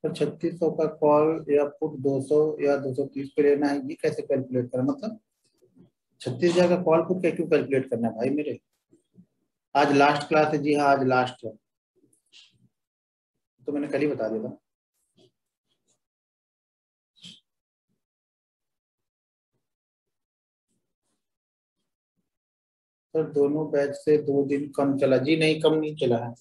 तो 3600 का कॉल या पुट 200 या 230 पे लेना है, ये कैसे कैलकुलेट करें? मतलब 36,000 का कॉल पुट क्यों कैलकुलेट करना है भाई मेरे? आज लास्ट क्लास है जी, हाँ आज लास्ट है, तो मैंने कल ही बता दिया था। सर दोनों बैच से 2 दिन कम चला जी? नहीं कम नहीं चला है।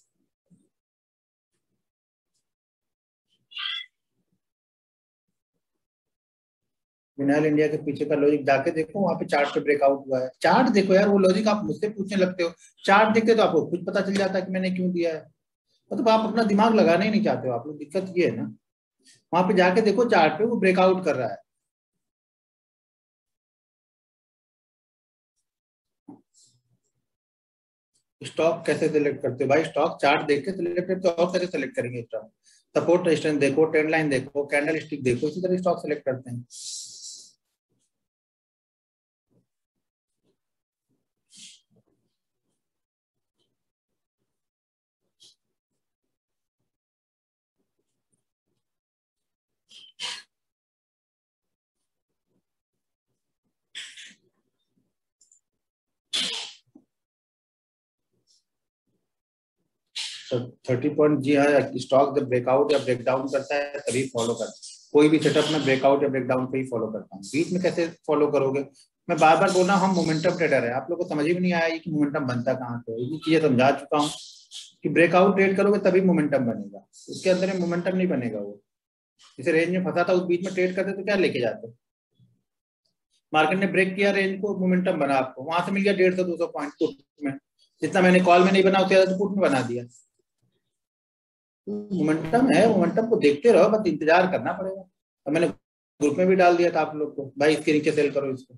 विनाइल इंडिया के पीछे का लॉजिक जाके देखो, वहां पे चार्ट पे ब्रेकआउट हुआ है। चार्ट देखो यार, वो लॉजिक आप मुझसे पूछने लगते हो, चार्ट देखते तो आपको खुद पता चल जाता है कि मैंने क्यों दिया है। मतलब आप अपना दिमाग लगाना ही नहीं चाहते हो आप लोग, दिक्कत ये है ना। वहां पे जाके देखो चार्ट पे वो ब्रेकआउट कर रहा है। स्टॉक कैसे सिलेक्ट करते हो भाई? स्टॉक चार्ट देख के सिलेक्ट करते हो, और कैसे सिलेक्ट करेंगे स्टॉक? सपोर्ट रेजिस्टेंस देखो, ट्रेंड लाइन देखो, कैंडल स्टिक देखो, इसी तरह स्टॉक सिलेक्ट करते हैं। 30 पॉइंट जी हाँ, स्टॉक जब ब्रेकआउट या ब्रेकडाउन करता है तभी फॉलो करता है। कोई भी सेटअप में ब्रेकआउट या ब्रेकडाउन पे ही फॉलो करता हूँ, बीच में कैसे फॉलो करोगे? मैं बार बार बोल रहा हूँ हम मोमेंटम ट्रेडर है, आप लोगों को समझ ही नहीं आया कि मोमेंटम बनता कहाँ से। ये चीजें समझा चुका हूँ कि ब्रेकआउट ट्रेड करोगे तभी मोमेंटम बनेगा, उसके अंदर में मोमेंटम नहीं बनेगा। वो इसे रेंज में फंसा था, उस बीच में ट्रेड करते तो क्या लेके जाते? मार्केट ने ब्रेक किया रेंज को, मोमेंटम बना, आपको वहां से मिल गया 150-200 पॉइंट पुट में। जितना मैंने कॉल में नहीं बना उससे ज्यादा तो पुट में बना दिया। मोमेंटम है, मोमेंटम को देखते रहो, बस इंतजार करना पड़ेगा। अब मैंने ग्रुप में भी डाल दिया था आप लोग को, भाई इसके नीचे सेल करो इसको।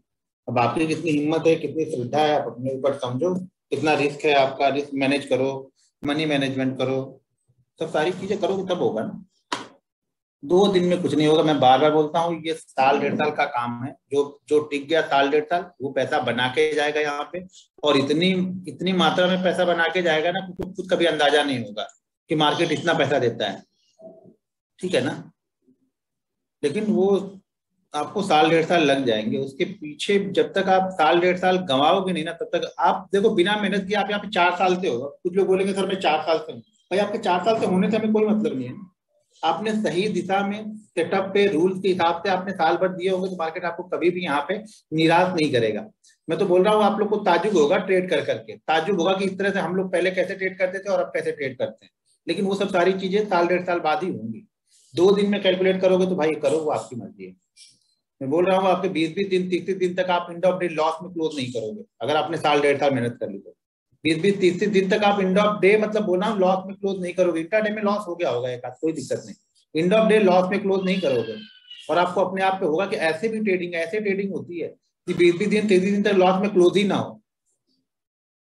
अब आपकी कितनी हिम्मत है, कितनी श्रद्धा है, आप अपने ऊपर समझो। कितना रिस्क है आपका, रिस्क मैनेज करो, मनी मैनेजमेंट करो, सब सारी चीजें करोगे तब होगा ना। 2 दिन में कुछ नहीं होगा, मैं बार बार बोलता हूँ, ये साल 1.5 साल का काम है। जो जो टिक गया साल 1.5 साल, वो पैसा बना के जाएगा यहाँ पे। और इतनी इतनी मात्रा में पैसा बना के जाएगा ना, कुछ कभी अंदाजा नहीं होगा कि मार्केट इतना पैसा देता है, ठीक है ना। लेकिन वो आपको साल 1.5 साल लग जाएंगे उसके पीछे। जब तक आप साल 1.5 साल गंवाओगे नहीं ना, तब तक आप देखो बिना मेहनत किए आप यहाँ पे 4 साल से हो। कुछ लोग बोलेंगे सर मैं 4 साल से हूँ, भाई आपके 4 साल से होने से हमें कोई मतलब नहीं है। आपने सही दिशा में सेटअप पे रूल्स के हिसाब से आपने साल भर दिए होंगे तो मार्केट आपको कभी भी यहाँ पे निराश नहीं करेगा। मैं तो बोल रहा हूँ आप लोग को ताजुब होगा ट्रेड कर करके, ताजुब होगा कि इस तरह से हम लोग पहले कैसे ट्रेड करते थे और अब कैसे ट्रेड करते हैं। लेकिन वो सब सारी चीजें साल 1.5 साल बाद ही होंगी। 2 दिन में कैलकुलेट करोगे तो भाई करो, वो आपकी मर्जी है। मैं बोल रहा हूँ आपके 20-20 दिन 30-30 दिन तक आप एंड ऑफ डे लॉस में क्लोज नहीं करोगे, अगर आपने साल 1.5 साल मेहनत कर ली तो। 20-20 30 दिन तक आप एंड ऑफ डे मतलब बोला लॉस में क्लोज नहीं करोगे। इंट्राडे में लॉस हो गया होगा एक आध, कोई दिक्कत नहीं, एंड ऑफ डे लॉस में क्लोज नहीं करोगे। और आपको अपने आप पे होगा कि ऐसे भी ट्रेडिंग, ऐसे ट्रेडिंग होती है कि 20-20 दिन 30 दिन तक लॉस में क्लोज ही ना हो।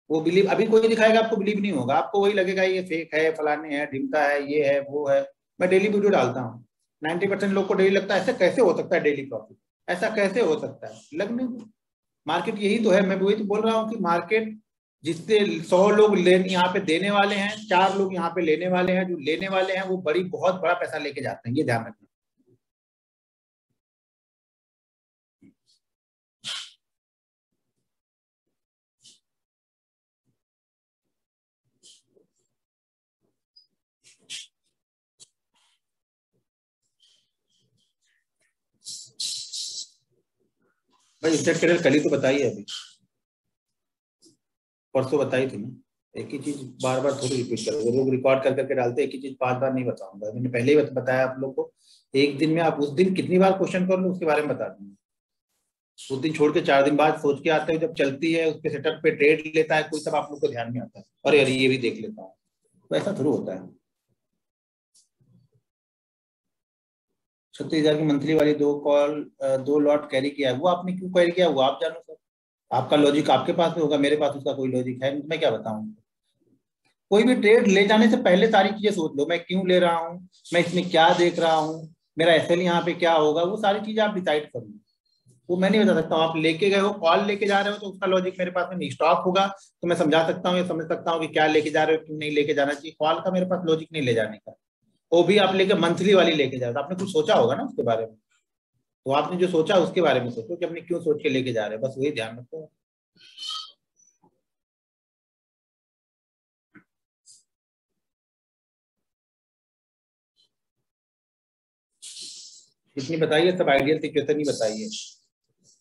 वो बिलीव अभी कोई दिखाएगा आपको बिलीव नहीं होगा, आपको वही लगेगा ये फेक है, फलाने है, ढिमका है, ये है वो है। मैं डेली वीडियो डालता हूँ, 90% लोग को डेली लगता है ऐसा कैसे हो सकता है डेली प्रॉफिट, ऐसा कैसे हो सकता है, लगने दो। मार्केट यही तो है, मैं वही तो बोल रहा हूँ कि मार्केट जिससे 100 लोग यहाँ पे देने वाले हैं, 4 लोग यहाँ पे लेने वाले हैं, जो लेने वाले हैं वो बहुत बड़ा पैसा लेके जाते हैं, ये ध्यान रखना। भाई स्टेट करियर कल ही तो बताई है, अभी परसों बताई थी ना। एक ही चीज बार बार थोड़ी रिपीट करोगे, लोग रिकॉर्ड कर करके डालते, एक ही चीज 5 बार नहीं बताऊंगा, मैंने पहले ही बताया आप लोग को। एक दिन में आप उस दिन कितनी बार क्वेश्चन कर लो उसके बारे में बता दूंगा। उस दिन छोड़ के 4 दिन बाद सोच के आते हो, जब चलती है उसके सेटअप पे ट्रेड लेता है कोई, तब आप लोग को ध्यान में आता है अरे अरे ये भी देख लेता हूँ, तो ऐसा थोड़ा होता है। 36,000 की मंथली वाली 2 लॉट कैरी किया है, वो आपने क्यों कैरी किया वो आप जानो सर। आपका लॉजिक आपके पास में होगा, मेरे पास उसका कोई लॉजिक है मैं क्या बताऊं। कोई भी ट्रेड ले जाने से पहले सारी चीजें सोच लो, मैं क्यों ले रहा हूँ, मैं इसमें क्या देख रहा हूँ, मेरा एसएल यहाँ पे क्या होगा, वो सारी चीजें आप डिसाइड कर लो। वो मैं नहीं बता सकता हूँ। आप लेके गए हो, कॉल लेके जा रहे हो तो उसका लॉजिक मेरे पास में नहीं, स्टॉक होगा तो मैं समझा सकता हूँ या समझ सकता हूँ कि क्या लेके जा रहे हो, क्यों नहीं लेके जाना चाहिए। कॉल का मेरे पास लॉजिक नहीं ले जाने का। वो भी आप लेके मंथली वाली लेके जाओ, तो आपने कुछ सोचा होगा ना उसके बारे में, तो आपने जो सोचा उसके बारे में सोचो कि अपने क्यों सोच के लेके जा रहे हैं, बस वही ध्यान रखो। इतनी बताइए, सब आइडियल सिचुएशन ही बताइए।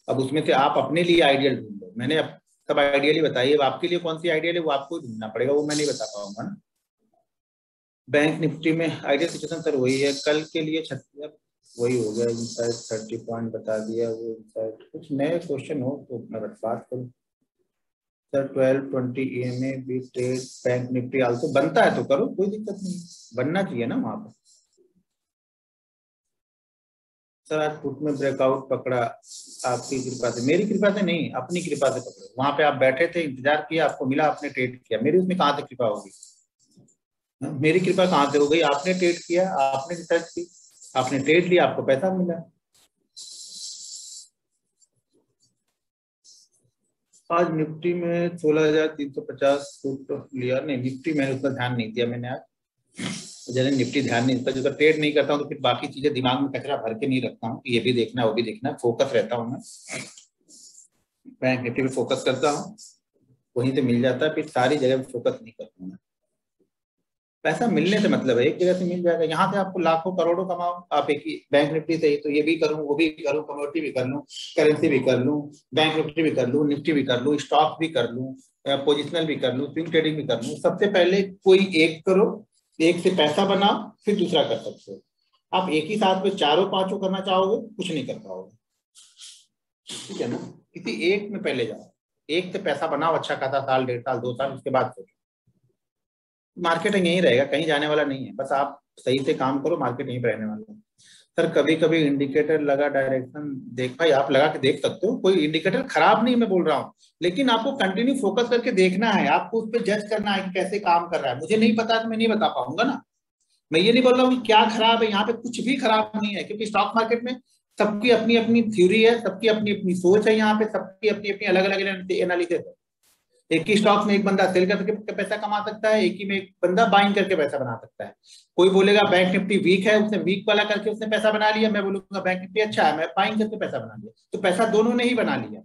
अब उसमें से आप अपने लिए आइडियल ढूंढो, मैंने सब आइडियल ही बताइए, अब आपके लिए कौन सी आइडियल है वो आपको ढूंढना पड़ेगा, वो मैं नहीं बता पाऊंगा ना। बैंक निफ्टी में आइडियल सिचुएशन सर वही है कल के लिए 36, वही हो गया, इनसाइड 30 पॉइंट बता दिया, वो इनसाइड कुछ नए क्वेश्चन हो तो मैं बात करूँ सर। 1220 EMA भी ट्रेड बैंक निफ्टी आल्सो बनता है तो करो, कोई दिक्कत नहीं, बनना चाहिए ना वहां पर। सर आज फुट में ब्रेकआउट पकड़ा, आपकी कृपा से, मेरी कृपा से नहीं, अपनी कृपा से पकड़े। वहां पे आप बैठे थे, इंतजार किया, आपको मिला, आपने ट्रेड किया, मेरी उसमें कहाँ से कृपा होगी? मेरी कृपा कहाँ से हो गई? आपने ट्रेड किया, आपने रिसर्च की, आपने ट्रेड लिया, आपको पैसा मिला। आज निफ्टी में 16,350 फुट लिया, नहीं निफ्टी मैंने उतना ध्यान नहीं दिया, मैंने आज जैसे निफ्टी ध्यान नहीं देता, जो ट्रेड नहीं करता हूँ तो फिर बाकी चीजें दिमाग में कचरा भर के नहीं रखता हूँ, ये भी देखना वो भी देखना, फोकस रहता हूँ मैं। बैंक निफ्टी पे फोकस करता हूँ, वहीं से मिल जाता है, फिर सारी जगह फोकस नहीं करता मैं। पैसा मिलने से मतलब है, एक जगह से मिल जाएगा, यहाँ से आपको लाखों करोड़ों कमाओ आप एक ही बैंक निफ्टी से ही, तो ये भी करूँ वो भी करूँ, कमोडिटी भी कर लूँ, करेंसी भी कर लूँ, बैंक निफ्टी भी कर लूँ, निफ्टी भी कर लूँ, स्टॉक भी कर लूँ, पोजिशनल भी कर लूँ, स्विंग ट्रेडिंग भी कर लूँ। सबसे पहले कोई एक करो, एक से पैसा बनाओ, फिर दूसरा कर सकते हो। आप एक ही साथ में चारों पांचों करना चाहोगे, कुछ नहीं कर पाओगे, ठीक है ना। किसी एक में पहले जाओ, एक से पैसा बनाओ अच्छा खासा, साल 1.5 साल 2 साल, उसके बाद सोचो। मार्केट यहीं रहेगा, कहीं जाने वाला नहीं है, बस आप सही से काम करो, मार्केट यहीं पर रहने वाला है। सर कभी कभी इंडिकेटर लगा डायरेक्शन देख, भाई आप लगा के देख सकते हो, कोई इंडिकेटर खराब नहीं मैं बोल रहा हूँ, लेकिन आपको कंटिन्यू फोकस करके देखना है, आपको उस पर जज करना है कि कैसे काम कर रहा है। मुझे नहीं पता तो मैं नहीं बता पाऊंगा ना। मैं ये नहीं बोल रहा हूँ कि क्या खराब है, यहाँ पे कुछ भी खराब नहीं है, क्योंकि स्टॉक मार्केट में सबकी अपनी अपनी थ्योरी है, सबकी अपनी अपनी सोच है, यहाँ पे सबकी अपनी अपनी अलग अलग एनालिसिस है। एक ही स्टॉक में एक बंदा सेल करके पैसा कमा सकता है, एक ही में एक बंदा बाइंग करके पैसा बना सकता है। कोई बोलेगा बैंक निफ्टी वीक है, उसने वीक वाला करके उसने पैसा बना लिया, मैं बोलूंगा बैंक निफ्टी अच्छा है, मैं बाइंग करके पैसा बना लिया, तो पैसा दोनों ने ही बना लिया,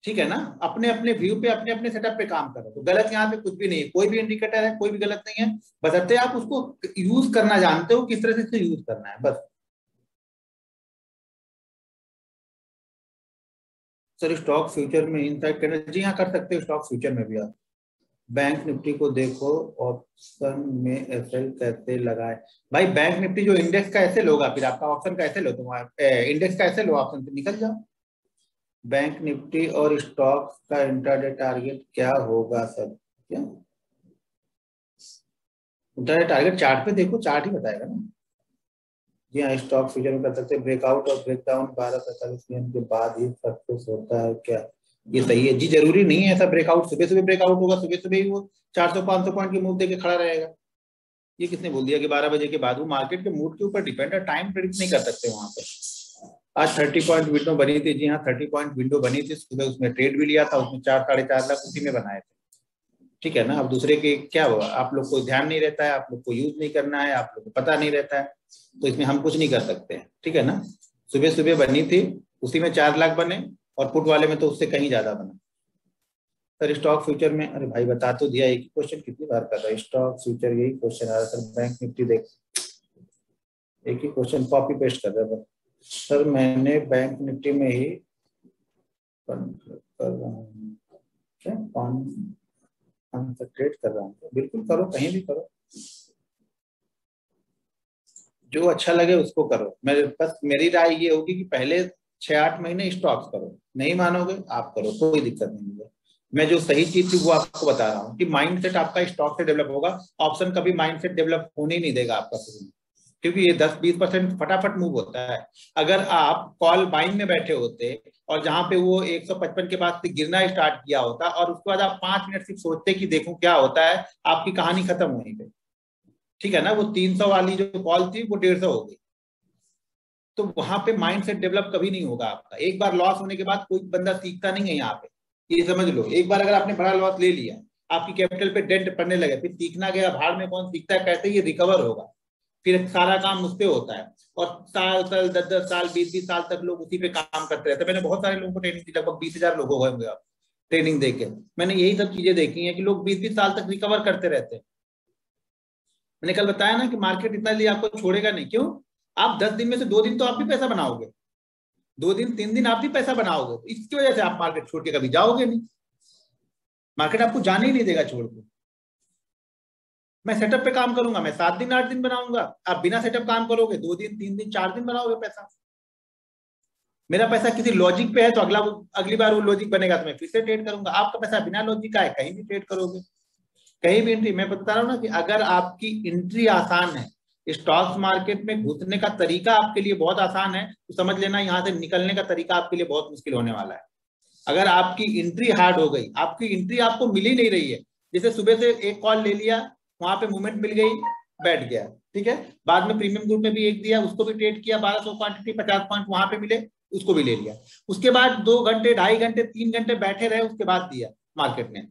ठीक है ना। अपने अपने व्यू पे अपने अपने सेटअप पे काम करो, तो गलत यहाँ पे कुछ भी नहीं है, कोई भी इंडिकेटर है, कोई भी गलत नहीं है, बशर्ते आप उसको यूज करना जानते हो, किस तरह से यूज करना है बस। सर स्टॉक फ्यूचर में इनसाइड करना, जी हाँ कर सकते हो, स्टॉक फ्यूचर में भी आप बैंक निफ्टी को देखो, ऑप्शन में एसएल कैसे लगाए। भाई बैंक निफ्टी जो इंडेक्स का ऐसे लोगा, फिर आपका ऑप्शन का ऐसे लो, तुम्हारा इंडेक्स का ऐसे लो, ऑप्शन से निकल जाओ। बैंक निफ्टी और स्टॉक का इंट्राडे टारगेट क्या होगा सर? क्या इंट्राडे टारगेट? चार्ट पे देखो, चार्ट ही बताएगा ना। जी हाँ स्टॉक फ्यूचर में कर सकते हैं, ब्रेकआउट और ब्रेकडाउन 12:45 PM के बाद ही सक्सेस होता है क्या? ये सही है जी, जरूरी नहीं है ऐसा ब्रेकआउट सुबह सुबह ब्रेकआउट होगा, सुबह सुबह ही वो 400-500 पॉइंट की मूव देके खड़ा रहेगा। ये किसने बोल दिया कि 12 बजे के बाद? वो मार्केट के मूड के ऊपर डिपेंड है, टाइम प्रेडिक्ट नहीं कर सकते वहां पे। आज 30 पॉइंट विंडो बनी थी, जी हाँ 30 पॉइंट विंडो बनी थी सुबह, उसमें ट्रेड भी लिया था, उसमें 4-4.5 लाख उसी में बनाए थे, ठीक है ना। अब दूसरे के क्या हुआ, आप लोग को ध्यान नहीं रहता है, आप लोग को यूज नहीं करना है, आप लोग को पता नहीं रहता है, तो इसमें हम कुछ नहीं कर सकते हैं, ठीक है ना। सुबह सुबह बनी थी, उसी में 4 लाख बने, और पुट वाले में तो उससे कहीं ज्यादा बना। सर स्टॉक फ्यूचर में, अरे भाई बता तो दिया, एक ही क्वेश्चन कितनी बार कर रहा है, स्टॉक फ्यूचर यही क्वेश्चन आ रहा है सर। बैंक निफ्टी देख, एक ही क्वेश्चन कॉपी पेस्ट कर रहा है सर। मैंने बैंक निफ्टी में ही कर रहा हूँ, क्या कंसंट्रेट कर रहा हूँ, बिल्कुल करो, कहीं भी करो, जो अच्छा लगे उसको करो। मैं बस मेरी राय ये होगी कि पहले 6-8 महीने स्टॉक्स करो, नहीं मानोगे आप करो, कोई दिक्कत नहीं है। मैं जो सही चीज थी वो आपको बता रहा हूँ कि माइंडसेट आपका स्टॉक से डेवलप होगा, ऑप्शन कभी माइंडसेट डेवलप होने ही नहीं देगा आपका शुरू में, क्योंकि ये 10-20% फटाफट मूव होता है। अगर आप कॉल बाइंग में बैठे होते और जहां पे वो 155 के बाद से गिरना स्टार्ट किया होता और उसके बाद आप 5 मिनट सिर्फ सोचते कि देखूं क्या होता है, आपकी कहानी खत्म वहीं पे, ठीक है ना। वो 300 वाली जो कॉल थी वो 150 हो गई, तो वहां पे माइंड सेट डेवलप कभी नहीं होगा आपका। एक बार लॉस होने के बाद कोई बंदा सीखता नहीं है यहाँ पे, ये समझ लो। एक बार अगर आपने बड़ा लॉस ले लिया, आपकी कैपिटल पे डेंट पड़ने लगे, फिर सीखना गया भाड़ में, कौन सीखता है कैसे ये रिकवर होगा, फिर सारा काम उस पे होता है और साल साल 10-10 साल 20-20 साल तक लोग उसी पे काम करते रहते हैं। मैंने बहुत सारे लोगों को ट्रेनिंग दी, लगभग 20,000 लोग हो गए होंगे आप ट्रेनिंग देके। मैंने यही सब चीजें देखी हैं कि लोग 20-20 साल तक रिकवर करते रहते हैं। मैंने कल बताया ना कि मार्केट इतना लिए आपको छोड़ेगा नहीं। क्यों? आप 10 दिन में से 2 दिन तो आप भी पैसा बनाओगे, 2 दिन 3 दिन आप भी पैसा बनाओगे, तो इसकी वजह से आप मार्केट छोड़ के कभी जाओगे नहीं। मार्केट आपको जाने ही नहीं देगा छोड़ के। मैं सेटअप पे काम करूंगा, मैं 7 दिन 8 दिन बनाऊंगा, आप बिना सेटअप काम करोगे 2 दिन 3 दिन 4 दिन बनाओगे पैसा। मेरा पैसा किसी लॉजिक पे है तो अगली बार वो लॉजिक बनेगा तो मैं फिर से ट्रेड करूंगा। आपका पैसा बिना लॉजिक का है, कहीं भी ट्रेड करोगे, कहीं भी एंट्री। मैं बता रहा हूँ ना कि अगर आपकी एंट्री आसान है, स्टॉक्स मार्केट में घुसने का तरीका आपके लिए बहुत आसान है, तो समझ लेना यहाँ से निकलने का तरीका आपके लिए बहुत मुश्किल होने वाला है। अगर आपकी एंट्री हार्ड हो गई, आपकी एंट्री आपको मिल ही नहीं रही है, जैसे सुबह से एक कॉल ले लिया, वहां पे मूवमेंट मिल गई, बैठ गया, ठीक है, बाद में प्रीमियम ग्रुप में भी एक दिया, उसको भी ट्रेड किया, 1200 क्वांटिटी 50 पॉइंट वहां पे मिले, उसको भी ले लिया, उसके बाद 2 घंटे 2.5 घंटे 3 घंटे बैठे रहे, उसके बाद दिया मार्केट ने।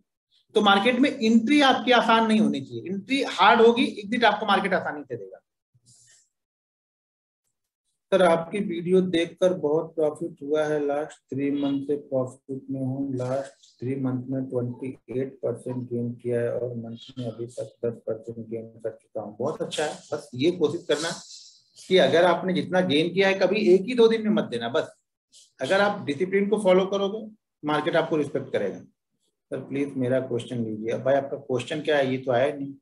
तो मार्केट में एंट्री आपकी आसान नहीं होनी चाहिए, एंट्री हार्ड होगी, एग्जिट आपको मार्केट आसानी से देगा। सर आपकी वीडियो देखकर बहुत प्रॉफिट हुआ है, लास्ट 3 मंथ से प्रॉफिट में हूँ, लास्ट 3 मंथ में 28% गेन किया है और मंथ में अभी तक 10% गेन कर चुका हूँ। बहुत अच्छा है, बस ये कोशिश करना कि अगर आपने जितना गेन किया है कभी एक ही 2 दिन में मत देना। बस अगर आप डिसिप्लिन को फॉलो करोगे मार्केट आपको रिस्पेक्ट करेगा। सर प्लीज मेरा क्वेश्चन लीजिए। भाई आपका क्वेश्चन क्या है, ये तो आया नहीं।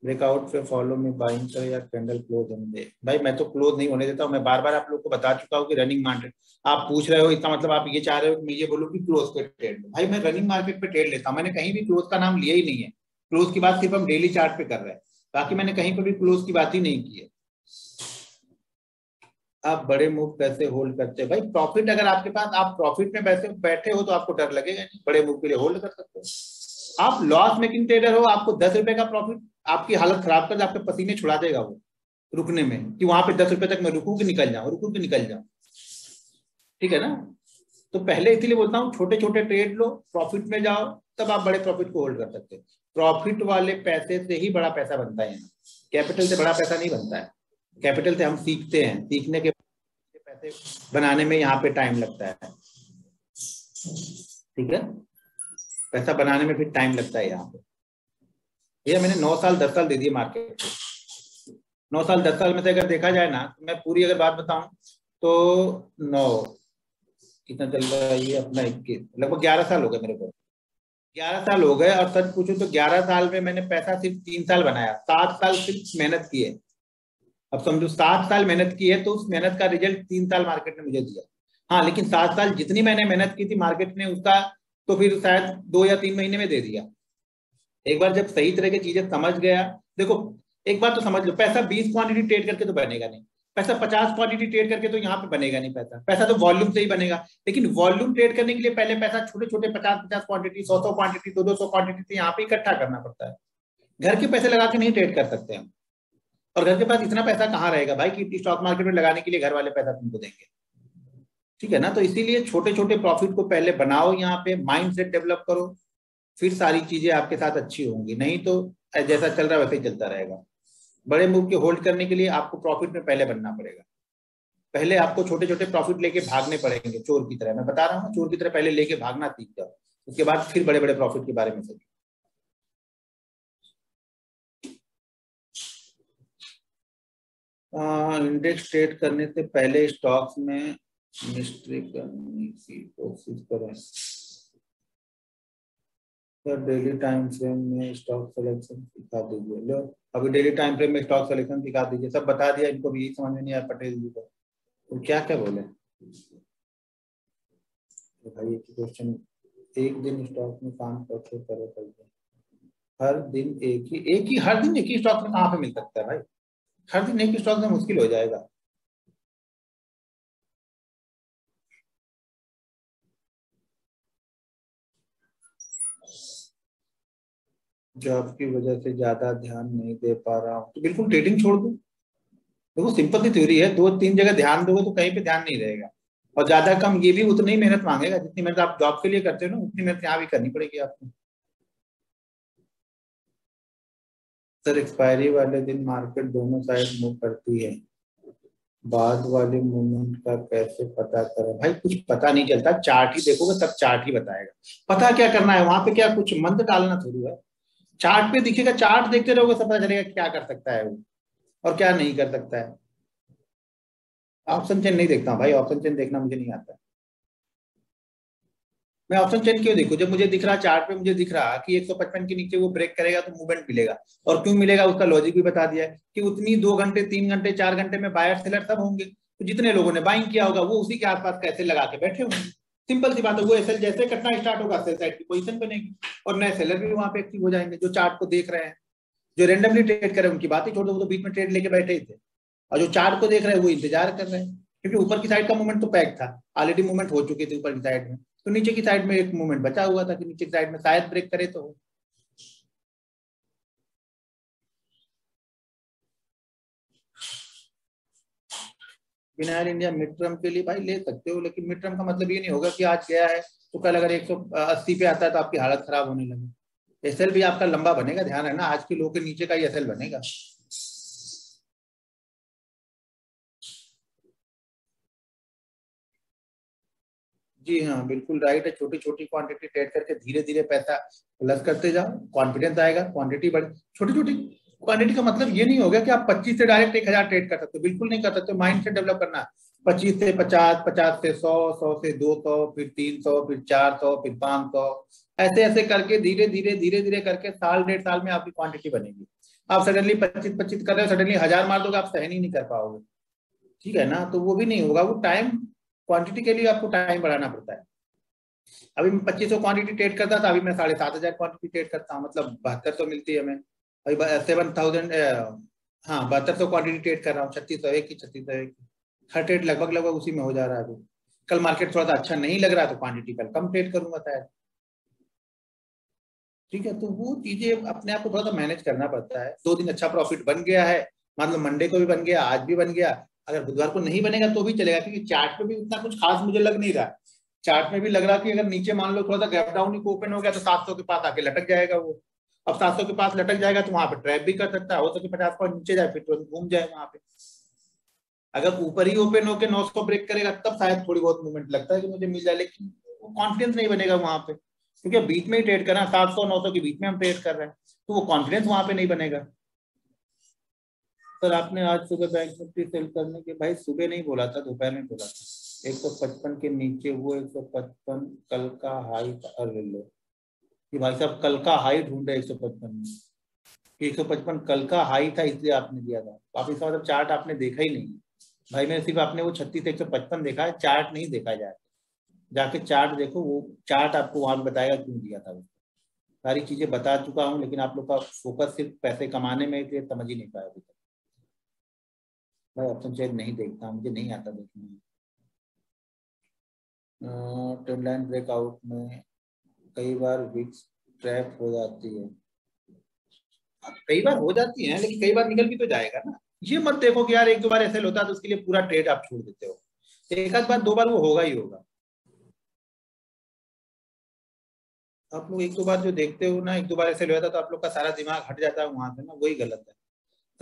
ब्रेकआउट पे फॉलो में बाइंग कर या कैंडल क्लोज होने दे। भाई मैं तो क्लोज नहीं होने देता हूँ, मैं बार बार आप लोग को बता चुका हूँ कि रनिंग मार्केट। आप पूछ रहे हो इसका मतलब आप ये चाह रहे हो कि मैं ये बोलूँ कि क्लोज पे ट्रेड। भाई मैं रनिंग मार्केट पे ट्रेड लेता हूँ, मैंने कहीं भी क्लोज का नाम लिया ही नहीं है। क्लोज की बात सिर्फ हम डेली चार्ट पे कर रहे हैं, बाकी मैंने कहीं पर भी क्लोज की बात ही नहीं की है। आप बड़े मूव कैसे होल्ड करते हैं? भाई प्रॉफिट अगर आपके पास, आप प्रॉफिट में वैसे बैठे हो तो आपको डर लगेगा नहीं, बड़े मूव के लिए होल्ड कर सकते हो। आप लॉस मेकिंग ट्रेडर हो, आपको 10 रुपए का प्रॉफिट आपकी हालत खराब कर, आपके पसीने छुड़ा देगा वो रुकने में, कि वहां पे 10 रुपए तक मैं रुकू कि निकल जाऊं, रुकू कि निकल जाऊं, ठीक है ना। तो पहले इसीलिए बोलता हूँ छोटे छोटे ट्रेड लो, प्रॉफिट में जाओ, तब आप बड़े प्रॉफिट को होल्ड कर सकते हैं। प्रॉफिट वाले पैसे से ही बड़ा पैसा बनता है, कैपिटल से बड़ा पैसा नहीं बनता है। कैपिटल से हम सीखते हैं, सीखने के पैसे बनाने में यहाँ पे टाइम लगता है, ठीक है, पैसा बनाने में फिर टाइम लगता है यहाँ पे। भैया मैंने 9 साल 10 साल दे दिए मार्केट को, 9 साल 10 साल में से अगर देखा जाए ना, मैं पूरी अगर बात बताऊं तो 9 कितना चल रहा है ये अपना 21, लगभग 11 साल हो गए मेरे को, 11 साल हो गए। और सच पूछूं तो 11 साल में मैंने पैसा सिर्फ 3 साल बनाया, 7 साल सिर्फ मेहनत की है। अब समझो 7 साल मेहनत की है तो उस मेहनत का रिजल्ट 3 साल मार्केट ने मुझे दिया। हाँ लेकिन 7 साल जितनी मैंने मेहनत की थी मार्केट ने उसका तो फिर शायद 2 या 3 महीने में दे दिया। एक बार जब सही तरह की चीजें समझ गया, देखो एक बार तो समझ लो, पैसा 20 क्वांटिटी ट्रेड करके तो बनेगा नहीं, पैसा 50 क्वांटिटी ट्रेड करके तो यहाँ पे बनेगा नहीं, पैसा पैसा तो वॉल्यूम से ही बनेगा। लेकिन वॉल्यूम ट्रेड करने के लिए पहले पैसा छोटे छोटे 50-50 क्वांटिटी 100-100 क्वांटिटी 200-200 क्वांटिटी से यहाँ पे इकट्ठा करना पड़ता है। घर के पैसे लगा के नहीं ट्रेड कर सकते हम, और घर के पास इतना पैसा कहाँ रहेगा भाई कि स्टॉक मार्केट में लगाने के लिए घर वाले पैसा तुमको देंगे, ठीक है ना। तो इसीलिए छोटे छोटे प्रॉफिट को पहले बनाओ, यहाँ पे माइंड सेट डेवलप करो, फिर सारी चीजें आपके साथ अच्छी होंगी। नहीं तो जैसा चल रहा है वैसे ही चलता रहेगा। बड़े मूव के होल्ड करने के लिए आपको प्रॉफिट में पहले बनना पड़ेगा, पहले आपको छोटे छोटे प्रॉफिट लेके भागने पड़ेंगे चोर की तरह। मैं बता रहा हूँ चोर की तरह पहले लेके भागना सीख जाओ, उसके बाद फिर बड़े बड़े प्रॉफिट के बारे में सोचो। इंडेक्स ट्रेड करने से पहले स्टॉक्स में मिस्ट्री करने की कोशिश करें। सर डेली टाइम फ्रेम में स्टॉक सिलेक्शन सिखा दीजिए। लो अभी डेली टाइम फ्रेम में स्टॉक सिलेक्शन सिखा दीजिए, सब बता दिया, इनको भी यही समझ में नहीं आया पटेल जी को, तो क्या क्या बोले। तो भाई एक क्वेश्चन, एक दिन स्टॉक में काम कैसे करो करिए, हर दिन एक ही हर दिन एक ही स्टॉक में कहाँ पे मिल सकता है भाई, हर दिन एक ही स्टॉक में मुश्किल हो जाएगा। जॉब की वजह से ज्यादा ध्यान नहीं दे पा रहा हूँ तो बिल्कुल ट्रेडिंग छोड़ दो। देखो सिंपल सी थ्योरी है, 2-3 जगह ध्यान दोगे तो कहीं पे ध्यान नहीं रहेगा, और ज्यादा कम ये भी उतनी ही मेहनत मांगेगा, जितनी मेहनत आप जॉब के लिए करते हो ना उतनी मेहनत यहाँ भी करनी पड़ेगी आपको। सर एक्सपायरी वाले दिन मार्केट दोनों साइड मूव करती है, बाद वाले मूवमेंट का कैसे पता करें? भाई कुछ पता नहीं चलता, चार्ट ही देखोगे तब चार्ट ही बताएगा। पता क्या करना है वहां पे, क्या कुछ मंत्र डालना थोड़ी है। चार्ट पे दिखेगा, चार्ट देखते रहोगे सब पता चलेगा क्या कर सकता है वो और क्या नहीं कर सकता है। ऑप्शन चेन नहीं देखता हूँ भाई, ऑप्शन चेन देखना मुझे नहीं आता। मैं ऑप्शन चेन क्यों देखूं जब मुझे दिख रहा चार्ट पे, मुझे दिख रहा कि 155 के नीचे वो ब्रेक करेगा तो मूवमेंट मिलेगा। और क्यों मिलेगा उसका लॉजिक भी बता दिया है कि उतनी 2 घंटे 3 घंटे 4 घंटे में बायर सेलर सब होंगे, तो जितने लोगों ने बाइंग किया होगा वो उसी के आसपास कैसे लगा के बैठे होंगे। सिंपल सी बात है, वो एसएल जैसे कटना स्टार्ट होगा सेल साइड की पोजीशन बनेगी और नए सेलर भी वहां पे एक्टिव हो जाएंगे जो चार्ट को देख रहे हैं। जो रेंडमली ट्रेड कर रहे हैं उनकी बात ही छोड़ दो, वो तो बीच में ट्रेड लेके बैठे ही थे। और जो चार्ट को देख रहे हैं वो इंतजार कर रहे हैं, क्योंकि ऊपर की साइड का मूवमेंट तो पैक था, ऑलरेडी मूवमेंट हो चुके थे ऊपर की साइड में, तो नीचे की साइड में एक मूवमेंट बचा हुआ था कि नीचे की साइड में शायद ब्रेक करे तो हो। फिनाइल इंडिया मिड टर्म के लिए भाई ले सकते हो, लेकिन मिड टर्म का मतलब ये नहीं होगा कि आज गया है तो कल अगर 180 पे आता है तो आपकी हालत खराब होने लगे। एसएल भी आपका लंबा बनेगा, ध्यान है ना, आज के लो के नीचे का ही एसएल बनेगा। जी हाँ बिल्कुल राइट है, छोटी छोटी क्वांटिटी ट्रेड करके धीरे धीरे पैसा प्लस करते जाओ, कॉन्फिडेंस आएगा, क्वांटिटी बढ़। छोटी छोटी क्वांटिटी का मतलब ये नहीं होगा कि आप 25 से डायरेक्ट 1000 ट्रेड कर सकते हो, बिल्कुल नहीं कर सकते। माइंड सेट डेवलप करना है, 25 से 50, 50 से 100, 100 से 200, फिर 300, फिर 400, फिर 500, ऐसे ऐसे करके धीरे धीरे करके साल 1.5 साल में आपकी क्वांटिटी बनेगी। आप सडनली 25-25 कर रहे हो, सडनली 1000 मार दोगे, आप सहन ही नहीं कर पाओगे। ठीक है ना, तो वो भी नहीं होगा, वो टाइम, क्वांटिटी के लिए आपको टाइम बढ़ाना पड़ता है। अभी मैं 2500 क्वांटिटी ट्रेड करता था, अभी मैं 7500 क्वांटिटी ट्रेड करता हूँ, मतलब 7200 मिलती है हमें। अभी 7000, हाँ 7200 क्वांटिटी ट्रेड कर रहा हूँ, 3601 की 3601 की। हर ट्रेड लगभग लगभग उसी में हो जा रहा है अभी। कल मार्केट थोड़ा सा अच्छा नहीं लग रहा तो क्वांटिटी कल कम ट्रेड करूंगा शायद। ठीक है, तो वो चीजें अपने आप को थोड़ा सा मैनेज करना पड़ता है। 2 दिन अच्छा प्रॉफिट बन गया है, मतलब मंडे को भी बन गया, आज भी बन गया। अगर बुधवार को नहीं बनेगा तो भी चलेगा, क्योंकि चार्ट पे भी उतना कुछ खास मुझे लग नहीं रहा। चार्ट में भी लग रहा कि अगर नीचे मान लो थोड़ा सा गैप डाउन ही ओपन हो गया तो 700 के पास आके लटक जाएगा वो। अब 700 के पास लटक जाएगा तो वहां पे ट्रैप भी कर सकता है, हो सके 50 पॉइंट नीचे जाए फिर तुरंत घूम जाए वहां पे। अगर ऊपर ही ओपन होकर 900 ब्रेक करेगा तब शायद थोड़ी बहुत मूवमेंट लगता है कि मुझे मिल जाए, लेकिन वो कॉन्फिडेंस नहीं बनेगा वहां पे, क्योंकि बीच में ही ट्रेड कर रहे हैं, 700-900 के बीच में हम ट्रेड कर रहे हैं, तो वो कॉन्फिडेंस वहां पे नहीं बनेगा। सर आपने आज सुबह बैंक निफ्टी सेल करने के, भाई सुबह नहीं बोला था, दोपहर में बोला था। 155 के नीचे वो 155 कल का हाई, अरे लो कि भाई साहब कल का हाई ढूंढे 155 में, 155 कल का हाई था इसलिए आपने दिया था। आप इसका मतलब चार्ट आपने देखा ही नहीं भाई, मैंने सिर्फ आपने वो 36 155 देखा है, चार्ट नहीं देखा जाए। जाके चार्ट देखो, वो चार्ट आपको वहां पे बताएगा क्यों दिया था वो। सारी चीजें बता चुका हूँ, लेकिन आप लोग का फोकस सिर्फ पैसे कमाने में है, इसलिए समझ ही नहीं पाया अभी तक। मैं ऑप्शन चेक नहीं देखता, मुझे नहीं आता देखने। ट्रेंड लाइन ब्रेकआउट में कई बार विक्स ट्रैप हो जाती है। कई बार हो जाती है, लेकिन कई बार निकल भी तो जाएगा ना। ये मत देखो कि यार एक दो बार ऐसे होता है तो उसके लिए पूरा ट्रेड आप छोड़ देते हो। एक आध बार दो बार वो होगा ही होगा। आप लोग एक दो बार जो देखते हो ना, एक दो बार ऐसे हो जाता तो आप लोग का सारा दिमाग हट जाता है वहां से ना, वही गलत है।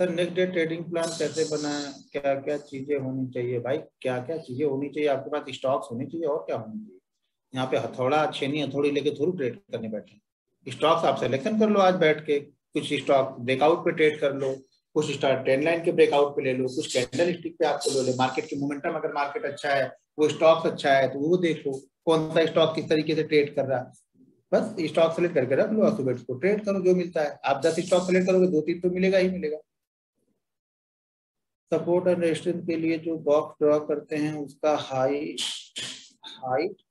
Sir next day trading plan कैसे बनाए, क्या क्या चीजें होनी चाहिए? भाई क्या क्या चीजें होनी चाहिए आपके पास? स्टॉक्स होनी चाहिए और क्या होनी चाहिए। यहाँ पे हथौड़ा छेनी हथौड़ी लेके थोड़ी ट्रेड करने बैठे। स्टॉक्स आप सिलेक्शन कर लो आज बैठ के, कुछ स्टॉक ब्रेकआउट पे ट्रेड कर लो, कुछ स्टॉक ट्रेंड लाइन के ब्रेकआउट पे ले लो, कुछ कैंडल स्टिक पे आपको ले लो, मार्केट की मोमेंटम अगर मार्केट अच्छा है, वो स्टॉक्स अच्छा है तो वो देखो कौन सा स्टॉक किस तरीके से ट्रेड कर रहा है। बस स्टॉक सेलेक्ट करके रख लो और सुबह उसको ट्रेड करो, जो मिलता है। आप 10 स्टॉक सेलेक्ट करोगे, 2-3 तो मिलेगा ही मिलेगा। सपोर्ट एंड रेजिस्टेंस के लिए जो बॉक्स ड्रॉ करते हैं उसका हाइट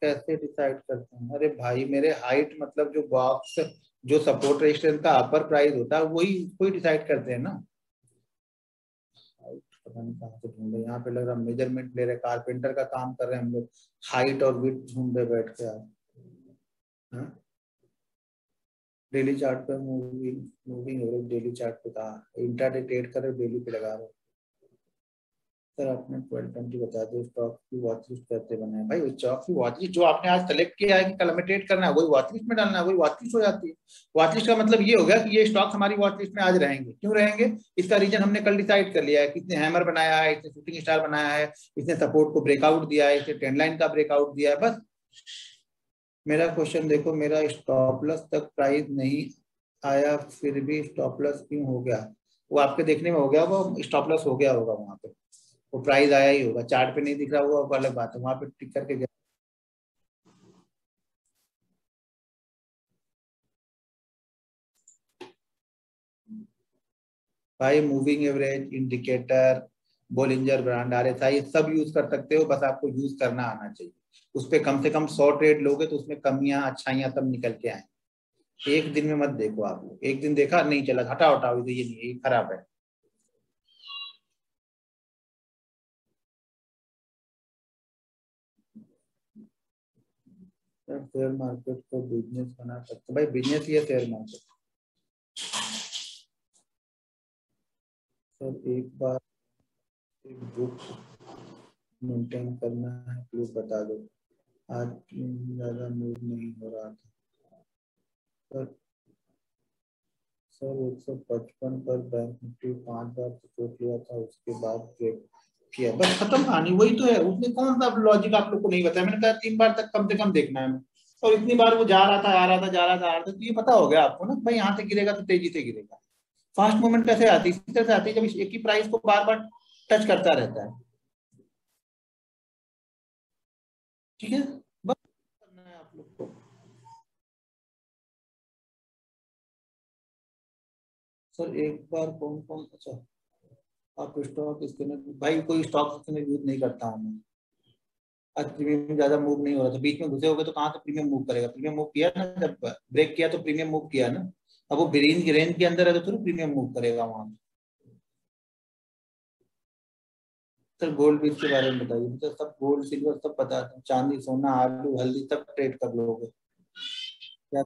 कैसे डिसाइड करते हैं? अरे भाई मेरे, हाइट मतलब जो बॉक्स, जो सपोर्ट रेजिस्टेंस का अपर प्राइस होता है वही उसको ही डिसाइड करते हैं ना। हाइट पता नहीं कहाँ से ढूंढे, यहाँ पे लग रहा मेजरमेंट ले रहे, कारपेंटर का काम कर रहे हैं हम लोग। हाइट और विड्थ ढूंढे बैठ के आप। डेली चार्ट पे मूविंग मूविंग हो रही, डेली चार्ट पे कहा इंट्राडे ट्रेड कर रहे हो, डेली पे लगा रहे हो। सर आपने 1220 बता दो, स्टॉक की वॉच लिस्ट कैसे बनाए? भाई स्टॉक की वॉच लिस्ट जो आपने आज सेलेक्ट किया है कि कल हमें ट्रेड करना है, वही वॉच लिस्ट में डालना है, वही वॉच लिस्ट हो जाती है। वॉच लिस्ट का मतलब ये हो गया कि ये स्टॉक हमारी वॉच लिस्ट में आज रहेंगे। क्यों रहेंगे? इसका रीजन हमने कल डिसाइड कर लिया है। किसने हैमर बनाया है, इसने शूटिंग स्टार बनाया है, इसने सपोर्ट को ब्रेकआउट दिया है, इसने ट्रेंड लाइन का ब्रेकआउट दिया है, बस। मेरा क्वेश्चन देखो, मेरा स्टॉप लॉस तक प्राइस नहीं आया फिर भी स्टॉप लॉस क्यों हो गया? वो आपके देखने में हो गया, वो स्टॉप लॉस हो गया होगा वहां पे, वो प्राइस आया ही होगा। चार्ट पे नहीं दिख रहा होगा, वो अलग बात है, वहां पे टिक करके गया। भाई moving average, indicator, Bollinger brand, RSI सब यूज कर सकते हो, बस आपको यूज करना आना चाहिए। उस पर कम से कम 100 ट्रेड लोगे तो उसमें कमियां अच्छाइयां सब निकल के आए। एक दिन में मत देखो आप लोग, एक दिन देखा नहीं चला, हटाओ हटाओ, ये नहीं, ये खराब है। शेयर मार्केट को बिजनेस बना सकते, भाई बिजनेस ही है शेयर मार्केट। सर एक बार एक बुक मेंटेन करना है, प्लीज बता दो। आज ज्यादा मूव नहीं हो रहा था सर। सर 155 पर बैंक निफ्टी 5 बार सपोर्ट लिया था, उसके बाद ब्रेक किया, बस खत्म कहानी। वही तो है, उसने कौन सा लॉजिक आप लोग को नहीं बताया? मैंने कहा 3 बार तक कम से कम देखना है। और इतनी बार वो जा रहा था, आ रहा था, जा रहा था, आ रहा था, तो ये पता हो गया आपको ना भाई, यहाँ से गिरेगा तो तेजी से गिरेगा। फास्ट मूवमेंट कैसे आती है? इसी तरह से आती है, जब एक ही प्राइस को बार बार टच करता रहता है। ठीक है, बस करना है आप लोग को। सर एक बार कौन कौन, अच्छा आप स्टॉक स्कैनर, भाई कोई स्टॉक स्कैनर यूज नहीं करता हूँ मैं। आज प्रीमियम ज्यादा मूव नहीं हो रहा था, बीच में घुसे होगे तो कहाँ से प्रीमियम मूव करेगा? प्रीमियम मूव किया ना, जब ब्रेक किया तो प्रीमियम मूव किया ना। अब वो रेंज के अंदर है तो थोड़ा प्रीमियम मूव करेगा वहां। सर गोल्ड बीच के बारे में बताइए, मुझे सब गोल्ड सिल्वर सब पता है, चांदी सोना आलू हल्दी सब ट्रेड कर लोगे क्या?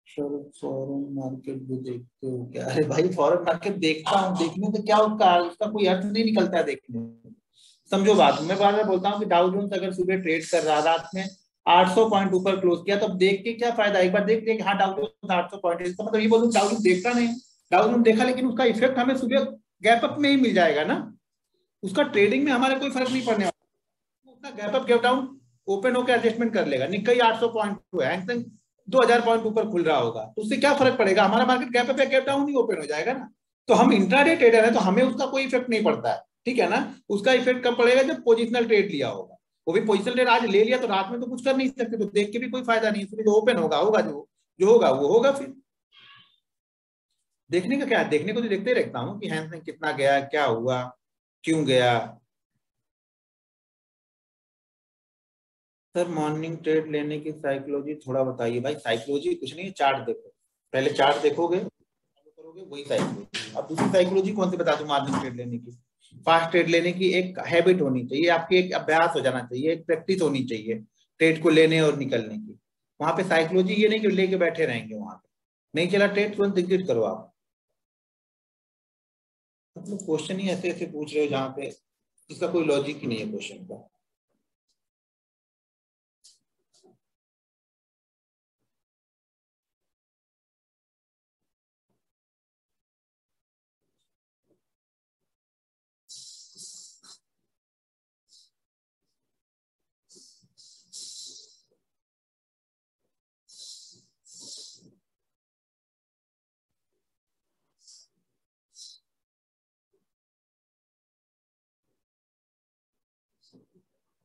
सर फॉरेन मार्केट भी देखते हो क्या? अरे भाई फॉरेन मार्केट देखता हूँ, देखने से क्या उसका उसका कोई अर्थ नहीं निकलता है देखने में। समझो बात, मैं बार बार बोलता हूँ कि डाउ जोन्स अगर सुबह ट्रेड कर रहा, रात में 800 पॉइंट ऊपर क्लोज किया, तब देख के क्या फायदा? एक बार देख के हाँ डाउ जोन्स 800 पॉइंट है, इसका मतलब ये बोलूँ डाउ जोन्स देखता नहीं। डाउ जोन्स देखा, लेकिन उसका इफेक्ट हमें सुबह गैप अप में ही मिल जाएगा ना। उसका ट्रेडिंग में हमारे कोई फर्क नहीं पड़ने वाला। उसका gap up gap down open होकर एडजस्टमेंट कर लेगा। निक्केई 800 पॉइंट हुआ है, 2000 पॉइंट ऊपर खुल रहा होगा, तो उससे क्या फर्क पड़ेगा? हमारा मार्केट गैप अप या गैप डाउन ही ओपन हो जाएगा ना। तो हम इंट्राडे ट्रेडर है, तो हमें उसका कोई इफेक्ट नहीं पड़ता है, ठीक है ना। उसका इफेक्ट कब पड़ेगा? जब पोजिशनल ट्रेड लिया होगा। वो भी पोजिशनल ट्रेड आज ले लिया तो रात में तो कुछ कर नहीं सकते, तो देख के भी कोई फायदा नहीं। जो ओपन होगा होगा, जो जो होगा वो होगा। फिर देखने का क्या है? देखने को तो देखते रहता हूँ कि हैंस कितना गया, क्या हुआ, क्यों गया। सर मॉर्निंग ट्रेड लेने की साइकोलॉजी थोड़ा बताइए। भाई साइकोलॉजी कुछ नहीं है, चार्ट देखो। पहले चार्ट देखोगे, करोगे, वही साइकोलॉजी। अब दूसरी साइकोलॉजी कौन सी बता दूं? मॉर्निंग ट्रेड लेने की, फास्ट ट्रेड लेने की एक हैबिट होनी चाहिए आपकी, एक अभ्यास हो जाना चाहिए, एक प्रैक्टिस होनी चाहिए ट्रेड को लेने और निकलने की। वहां पे साइकोलॉजी ये नहीं कि लेके बैठे रहेंगे वहां पे। नहीं चला ट्रेड, तुरंत एग्जिट करो आप। मतलब क्वेश्चन ही ऐसे ऐसे पूछ रहे हो जहाँ पे इसका कोई लॉजिक ही नहीं है क्वेश्चन का।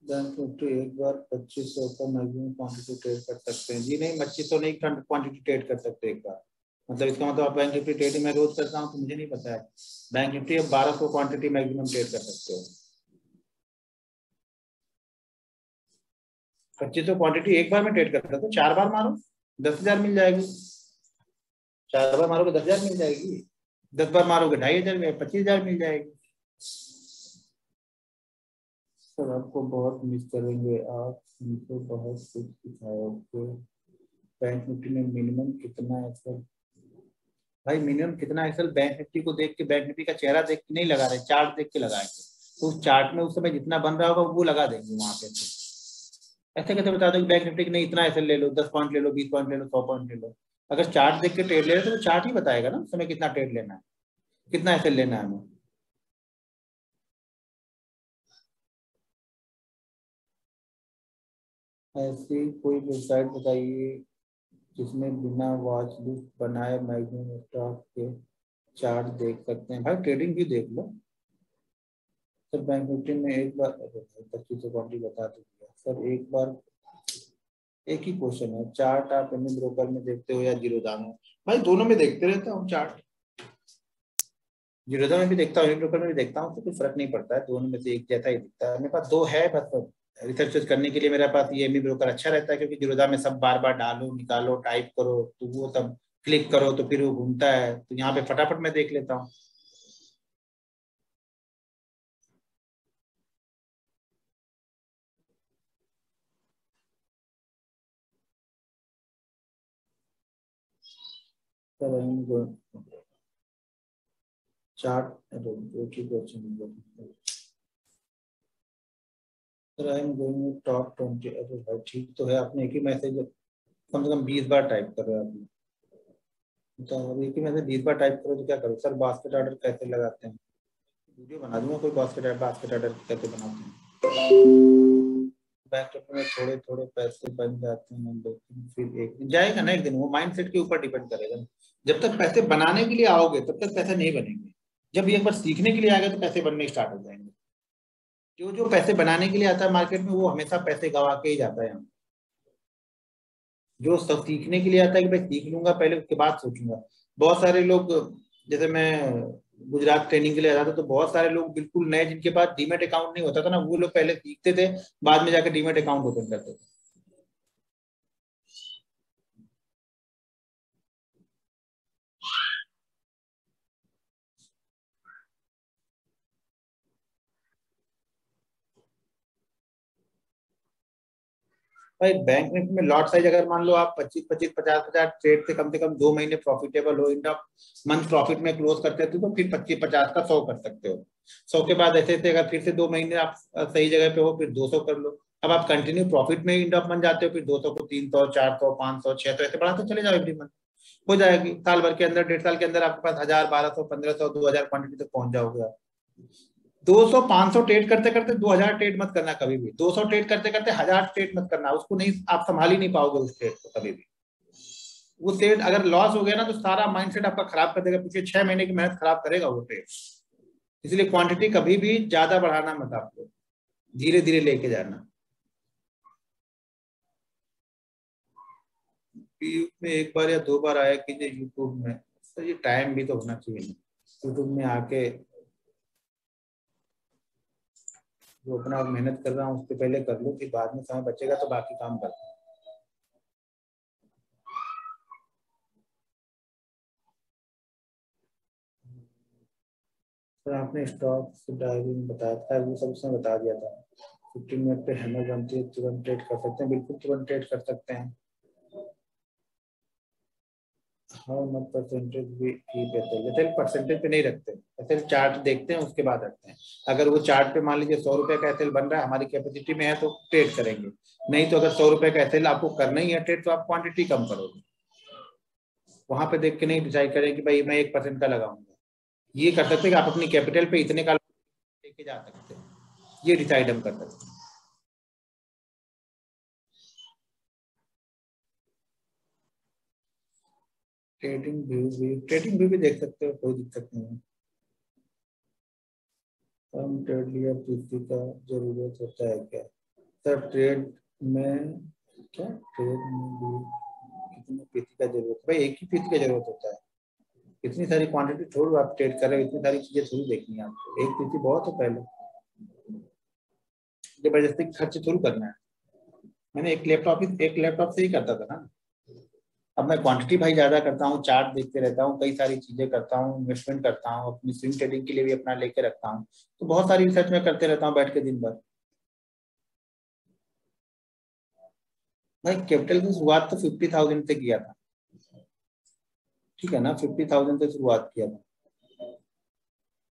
बैंक निफ्टी एक बार 2500 का मैक्सिमम क्वांटिटी ट्रेड कर सकते हैं? जी नहीं, 2500 नहीं क्वांटिटी ट्रेड कर सकते एक बार। मतलब इसका मतलब आप बैंक निफ्टी ट्रेडिंग मैं रोज करता हूँ तो मुझे नहीं पता है। बैंक निफ्टी अब 1200 क्वांटिटी मैक्सिमम ट्रेड कर सकते हो। 2500 क्वांटिटी एक बार में ट्रेड कर सकते हो, 4 बार मारो 10,000 मिल जाएगी। 4 बार मारोगे 10,000 मिल जाएगी। 10 बार मारोगे 2,500 में 25,000 मिल जाएगी। सर आपको बहुत मिस करेंगे, आप हमको बहुत कुछ सिखाओगे। बैंक निफ्टी में मिनिमम कितना है सर? भाई मिनिमम कितना है सर? बैंक निफ्टी को देख के, बैंक निफ्टी का चेहरा देख के नहीं लगा रहे, चार्ट देख के लगाएंगे। तो उस चार्ट में उस समय जितना बन रहा होगा वो लगा देंगे वहां पे। तो ऐसे कैसे बता दो कि बैंक निफ्टी की नहीं इतना ऐसे ले लो, 10 पॉइंट ले लो, 20 पॉइंट ले लो, 100 पॉइंट ले लो। अगर चार्ट देख के ट्रेड ले रहे तो वो चार्ट ही बताएगा ना उस समय कितना ट्रेड लेना है, कितना ऐसे लेना है हमें। ऐसी कोई वेबसाइट बताइए जिसमें बिना वॉच लिस्ट बनाए मैक्सिमम स्टॉक के चार्ट देख सकते हैं। भाई ट्रेडिंग भी देख लो सर। बैंक निफ्टी में एक बार 25 क्वांटिटी बता दीजिए सर। एक बार एक ही क्वेश्चन है, चार्ट आप एमए ब्रोकर में देखते हो या जीरोधा में? भाई दोनों में देखते रहता हूँ चार्ट, जीरोधा में भी देखता हूँ, एमए ब्रोकर में भी देखता हूँ, तो कोई फर्क नहीं पड़ता है, दोनों में से एक जैसा ही दिखता है। मेरे पास दो है बस, रिसर्च करने के लिए मेरे पास ये एमए ब्रोकर अच्छा रहता है, क्योंकि जीरोधा में सब बार बार डालो निकालो टाइप करो, तो वो तब क्लिक करो तो फिर वो घूमता है, तो यहाँ पे फटाफट मैं देख लेता हूँ। चार्ट एक ही question. Sir I am going top 20। अरे भाई ठीक तो है, आपने एक ही मैसेज कम से कम 20 बार टाइप कर रहे हो आपने। तो अब एक ही मैसेज 20 बार टाइप करो तो क्या करो सर? बास्केट ऑर्डर कैसे लगाते हैं? वीडियो बना दूंगा कोई, बास्केट ऑर्डर कैसे बनाते हैं। बैंक में थोड़े थोड़े पैसे बन जाते हैं, लेकिन फिर एक दिन जाएगा ना, एक दिन वो माइंडसेट के ऊपर डिपेंड करेगा। जब तक पैसे बनाने के लिए आओगे तब तक पैसे नहीं बनेंगे। जब एक बार सीखने के लिए आ गए तो पैसे बनने स्टार्ट हो जाएंगे। जो जो पैसे बनाने के लिए आता है मार्केट में वो हमेशा पैसे गवा के ही जाता है यहाँ। जो सब सीखने के लिए आता है कि भाई सीख लूंगा पहले उसके बाद सोचूंगा। बहुत सारे लोग, जैसे मैं गुजरात ट्रेनिंग के लिए आता था, तो बहुत सारे लोग बिल्कुल नए जिनके पास डीमेट अकाउंट नहीं होता था ना, वो लोग पहले सीखते थे, बाद में जाकर डीमेट अकाउंट ओपन करते थे। भाई बैंक निफ्टी में लॉट साइज अगर मान लो आप 25-25 50,000 ट्रेड से कम 2 महीने प्रॉफिटेबल हो, इन मंथ प्रॉफिट में क्लोज करते थे, तो फिर 25-50 का 100 कर सकते हो। 100 के बाद ऐसे ऐसे अगर फिर से 2 महीने आप सही जगह पे हो, फिर 200 कर लो। अब आप कंटिन्यू प्रॉफिट में इंड ऑफ मंथ जाते हो, फिर 200 को 300 400 500 600 ऐसे बढ़ाते चले जाओ एवरी मंथ। हो जाएगी साल भर के अंदर, 1.5 साल के अंदर आपके पास 1000 1200 1500 2000 क्वांटिटी तक पहुंच जाओगे आप। 200 500 ट्रेड करते करते 2000 ट्रेड मत करना कभी भी। 200 ट्रेड करते करते 1000 ट्रेड मत करना, उसको नहीं, आप संभाल ही नहीं पाओगे उस ट्रेड को कभी भी। वो ट्रेड अगर लॉस हो गया ना, तो सारा माइंडसेट आपका खराब कर देगा, पिछले 6 महीने की मेहनत खराब करेगा वो ट्रेड। इसलिए क्वांटिटी कभी भी ज्यादा बढ़ाना मत, आपको धीरे धीरे लेके जाना। यूट्यूब में एक बार या 2 बार आया कीजिए यूट्यूब में, तो ये टाइम भी तो होना चाहिए। यूट्यूब में आके जो अपना मेहनत कर रहा हूँ उससे पहले कर लो, फिर बाद में समय बचेगा तो बाकी काम करता हूँ। सर आपने स्टॉक डायरी में बताया था, वो सब उसने बता दिया था। 15 मिनट पे हैमर बनती है, तुरंत ट्रेड कर सकते हैं, बिल्कुल तुरंत ट्रेड कर सकते हैं। हाँ मत परसेंटेज भी ठीक है, जैसे परसेंटेज पे नहीं रखते, ऐसे चार्ट देखते हैं उसके बाद रखते हैं। अगर वो चार्ट पे मान लीजिए 100 रुपए का एसएल बन रहा है, हमारी कैपेसिटी में है तो ट्रेड करेंगे। नहीं तो अगर 100 रुपए का एसएल आपको करना ही है ट्रेड, तो आप क्वांटिटी कम करोगे। वहां पे देख के नहीं डिसाइड करें कि भाई मैं 1% का लगाऊंगा। ये कर सकते हैं कि आप अपनी कैपिटल पे इतने का लेके जा सकते हैं, ये डिसाइड हम कर सकते हैं। ट्रेडिंग व्यू भी देख सकते हो, कोई दिक्कत नहीं है। हम ट्रेड लिया किसी का जरूरत होता है क्या सर? ट्रेड में क्या, ट्रेड में भी कितनी पीसी का जरूरत है? भाई एक ही पीसी का जरूरत होता है। इतनी सारी क्वांटिटी थोड़ी आप ट्रेड कर रहे हो, इतनी सारी चीजें थोड़ी देखनी है आपको, एक पीसी बहुत है पहले। जबरदस्ती खर्च थोड़ी करना है। मैंने एक लैपटॉप से ही करता था ना। अब मैं क्वांटिटी भाई ज्यादा करता हूँ, चार्ट देखते रहता हूँ, कई सारी चीजें करता हूँ, इन्वेस्टमेंट करता हूँ, अपनी स्विंग ट्रेडिंग के लिए भी अपना लेके रखता हूँ। तो बहुत सारी रिसर्च में करते रहता हूँ बैठ के दिन भर। भाई कैपिटल की शुरुआत तो 50,000 से किया था, ठीक है ना, 50,000 से शुरुआत किया था।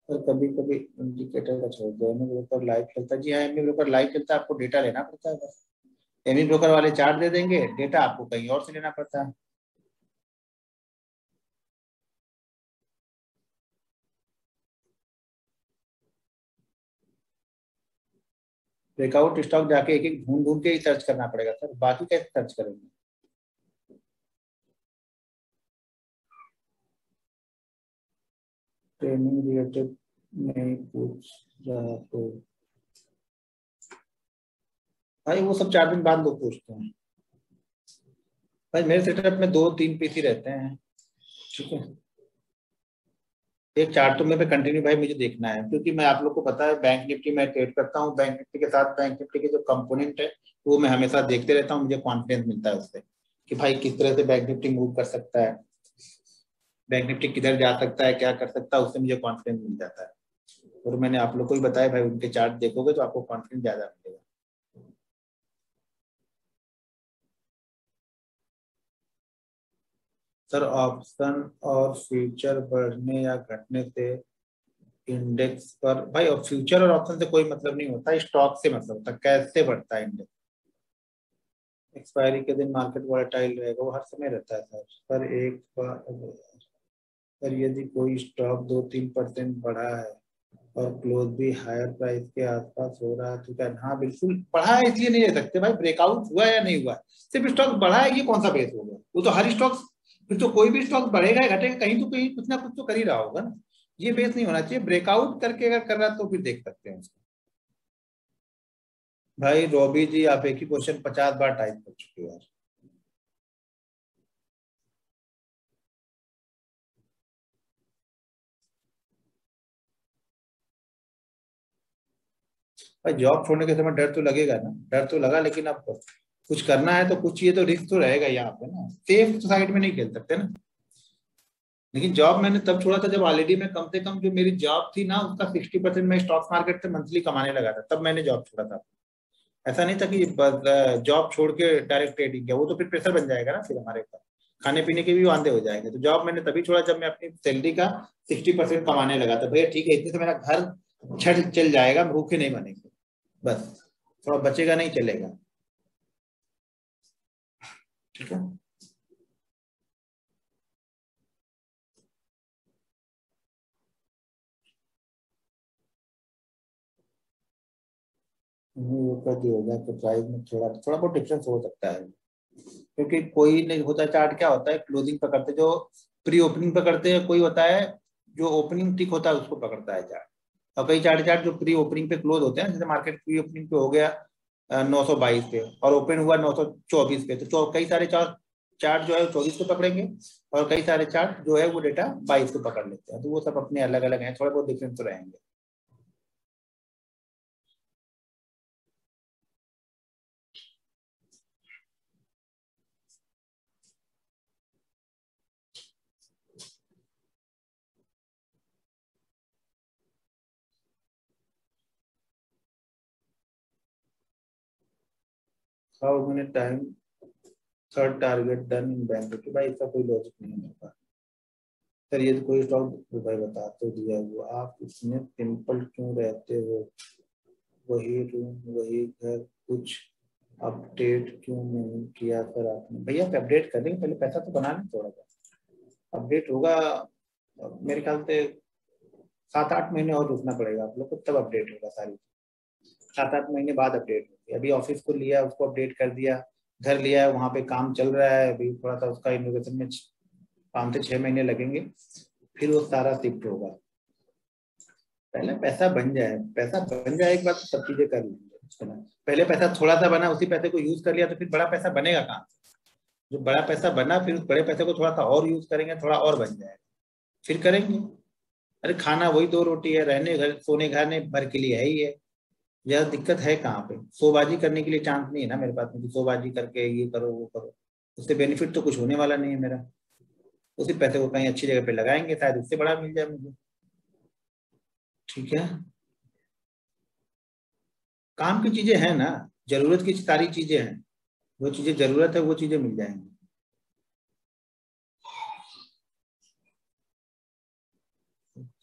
तो कभी कभी इंडिकेटर का छोड़ दो, एमई ब्रोकर लाइव चलता है। जी हाँ, एमई ब्रोकर लाइव चलता है, आपको डेटा लेना पड़ता है बस। एमई ब्रोकर वाले चार्ट दे देंगे, डेटा आपको कहीं और से लेना पड़ता है। ब्रेकआउट स्टॉक जाके एक एक ढूंढ ढूंढ के ही सर्च करना पड़ेगा सर, बाकी कैसे सर्च करेंगे। ट्रेनिंग रिलेटेड नहीं पूछ रहा तो भाई वो सब 4 दिन बाद लोग पूछते हैं। भाई मेरे सेटअप में 2-3 पीसी रहते हैं, ठीक है। एक चार्ट तो मेरे पे कंटिन्यू भाई मुझे देखना है, क्योंकि मैं आप लोग को पता है बैंक निफ्टी मैं ट्रेड करता हूँ, बैंक निफ्टी के साथ बैंक निफ्टी के जो कंपोनेंट है वो मैं हमेशा देखते रहता हूँ, मुझे कॉन्फिडेंस मिलता है उससे कि भाई किस तरह से बैंक निफ्टी मूव कर सकता है, बैंक निफ्टी किधर जा सकता है, क्या कर सकता है, उससे मुझे कॉन्फिडेंस मिल जाता है। और मैंने आप लोग को ही बताया भाई, उनके चार्ट देखोगे तो आपको कॉन्फिडेंस ज्यादा मिलेगा। सर ऑप्शन और फ्यूचर बढ़ने या घटने से इंडेक्स पर, भाई और फ्यूचर और ऑप्शन से कोई मतलब नहीं होता, स्टॉक से मतलब होता है कैसे बढ़ता है इंडेक्स। एक्सपायरी के दिन मार्केट वोलेटाइल रहेगा, वो हर समय रहता है सर। पर एक बार पर यदि कोई स्टॉक 2-3% बढ़ा है और क्लोज भी हायर प्राइस के आसपास हो रहा है तो क्या, हाँ बिल्कुल बढ़ा है, इसलिए नहीं ले सकते भाई, ब्रेकआउट हुआ या नहीं हुआ, सिर्फ स्टॉक बढ़ा है ये कौन सा बेस हो गया, वो तो हर स्टॉक, फिर तो कोई भी स्टॉक बढ़ेगा या घटेगा कहीं तो कहीं कुछ ना कुछ तो कर ही रहा होगा ना। ये बेस नहीं होना चाहिए, ब्रेकआउट करके अगर कर रहा है तो फिर देख सकते हैं उसको। भाई रॉबी जी आप एक ही क्वेश्चन 50 बार टाइप कर चुके हो यार। भाई जॉब छोड़ने के समय डर तो लगेगा ना, डर तो लगा, लेकिन अब कुछ करना है तो कुछ चीजें तो रिस्क तो रहेगा यहाँ पे ना, सेफ साइड में नहीं खेल सकते ना। लेकिन जॉब मैंने तब छोड़ा था जब ऑलरेडी मैं कम से कम जो मेरी जॉब थी ना उसका 60% मैं स्टॉक मार्केट से मंथली कमाने लगा था, तब मैंने जॉब छोड़ा था। ऐसा नहीं था कि जॉब छोड़ के डायरेक्ट ट्रेडिंग किया, वो तो फिर प्रेशर बन जाएगा ना फिर हमारे ऊपर, खाने पीने के भी वांदे हो जाएंगे। तो जॉब मैंने तभी छोड़ा जब मैं अपनी सैलरी का 60% कमाने लगा था, भैया ठीक है इतने से मेरा घर छठ चल जाएगा, भूखे नहीं बनेंगे, बस थोड़ा बचेगा नहीं चलेगा, ठीक है। वो कर दिया होगा तो प्राइस में थोड़ा थोड़ा बहुत डिफरेंस हो सकता है, क्योंकि कोई नहीं होता चार्ट, क्या होता है क्लोजिंग पकड़ते जो प्री ओपनिंग पकड़ते हैं, कोई होता है जो ओपनिंग टिक होता है उसको पकड़ता है चार्ट। और कई चार्ट चार्ट जो प्री ओपनिंग पे क्लोज होते हैं, जैसे मार्केट प्री ओपनिंग पे हो गया 922 पे और ओपन हुआ 924 पे, तो कई सारे चार्ट चार्ट जो है 24 पे पकड़ेंगे, और कई सारे चार्ट जो है वो डेटा 22 पे पकड़ लेते हैं, तो वो सब अपने अलग अलग हैं, थोड़े बहुत डिफरेंस तो रहेंगे। How many time third target done in bank, कि भाई इसका कोई लॉजिक नहीं होगा सर, ये तो कोई स्टॉक भाई बता तो दिया, वो आप इसमें सिंपल क्यों रहते हो, वही रूम वही घर, कुछ अपडेट क्यों नहीं किया सर आपने। भैया अपडेट करेंगे, पहले पैसा तो बनाना थोड़ा सा, अपडेट होगा मेरे ख्याल से 7-8 महीने और रुकना पड़ेगा आप लोग को, तब अपडेट होगा सारी, 7-8 महीने बाद अपडेट होगी। अभी ऑफिस को लिया उसको अपडेट कर दिया, घर लिया है वहाँ पे काम चल रहा है, अभी थोड़ा सा उसका इनोवेशन में 5 से 6 महीने लगेंगे, फिर वो सारा शिफ्ट होगा। पहले पैसा बन जाए, पैसा बन जाए एक बार तो सब चीजें कर लेंगे, है ना। पहले पैसा थोड़ा सा बना, उसी पैसे को यूज कर लिया तो फिर बड़ा पैसा बनेगा कहाँ से। जो बड़ा पैसा बना फिर उस बड़े पैसे को थोड़ा सा और यूज करेंगे, थोड़ा और बन जाएगा, फिर करेंगे। अरे खाना वही 2 रोटी है, रहने घर सोने खाने भर के लिए है ही है, ज्यादा दिक्कत है कहाँ पे। शोबाजी करने के लिए चांस नहीं है ना मेरे पास में कि शोबाजी करके ये करो वो करो, उससे बेनिफिट तो कुछ होने वाला नहीं है मेरा। उसी पैसे को कहीं अच्छी जगह पे लगाएंगे, शायद उससे बड़ा मिल जाए मुझे, ठीक है। काम की चीजें हैं ना, जरूरत की सारी चीजें हैं, वो चीजें जरूरत है वो चीजें मिल जाएंगी।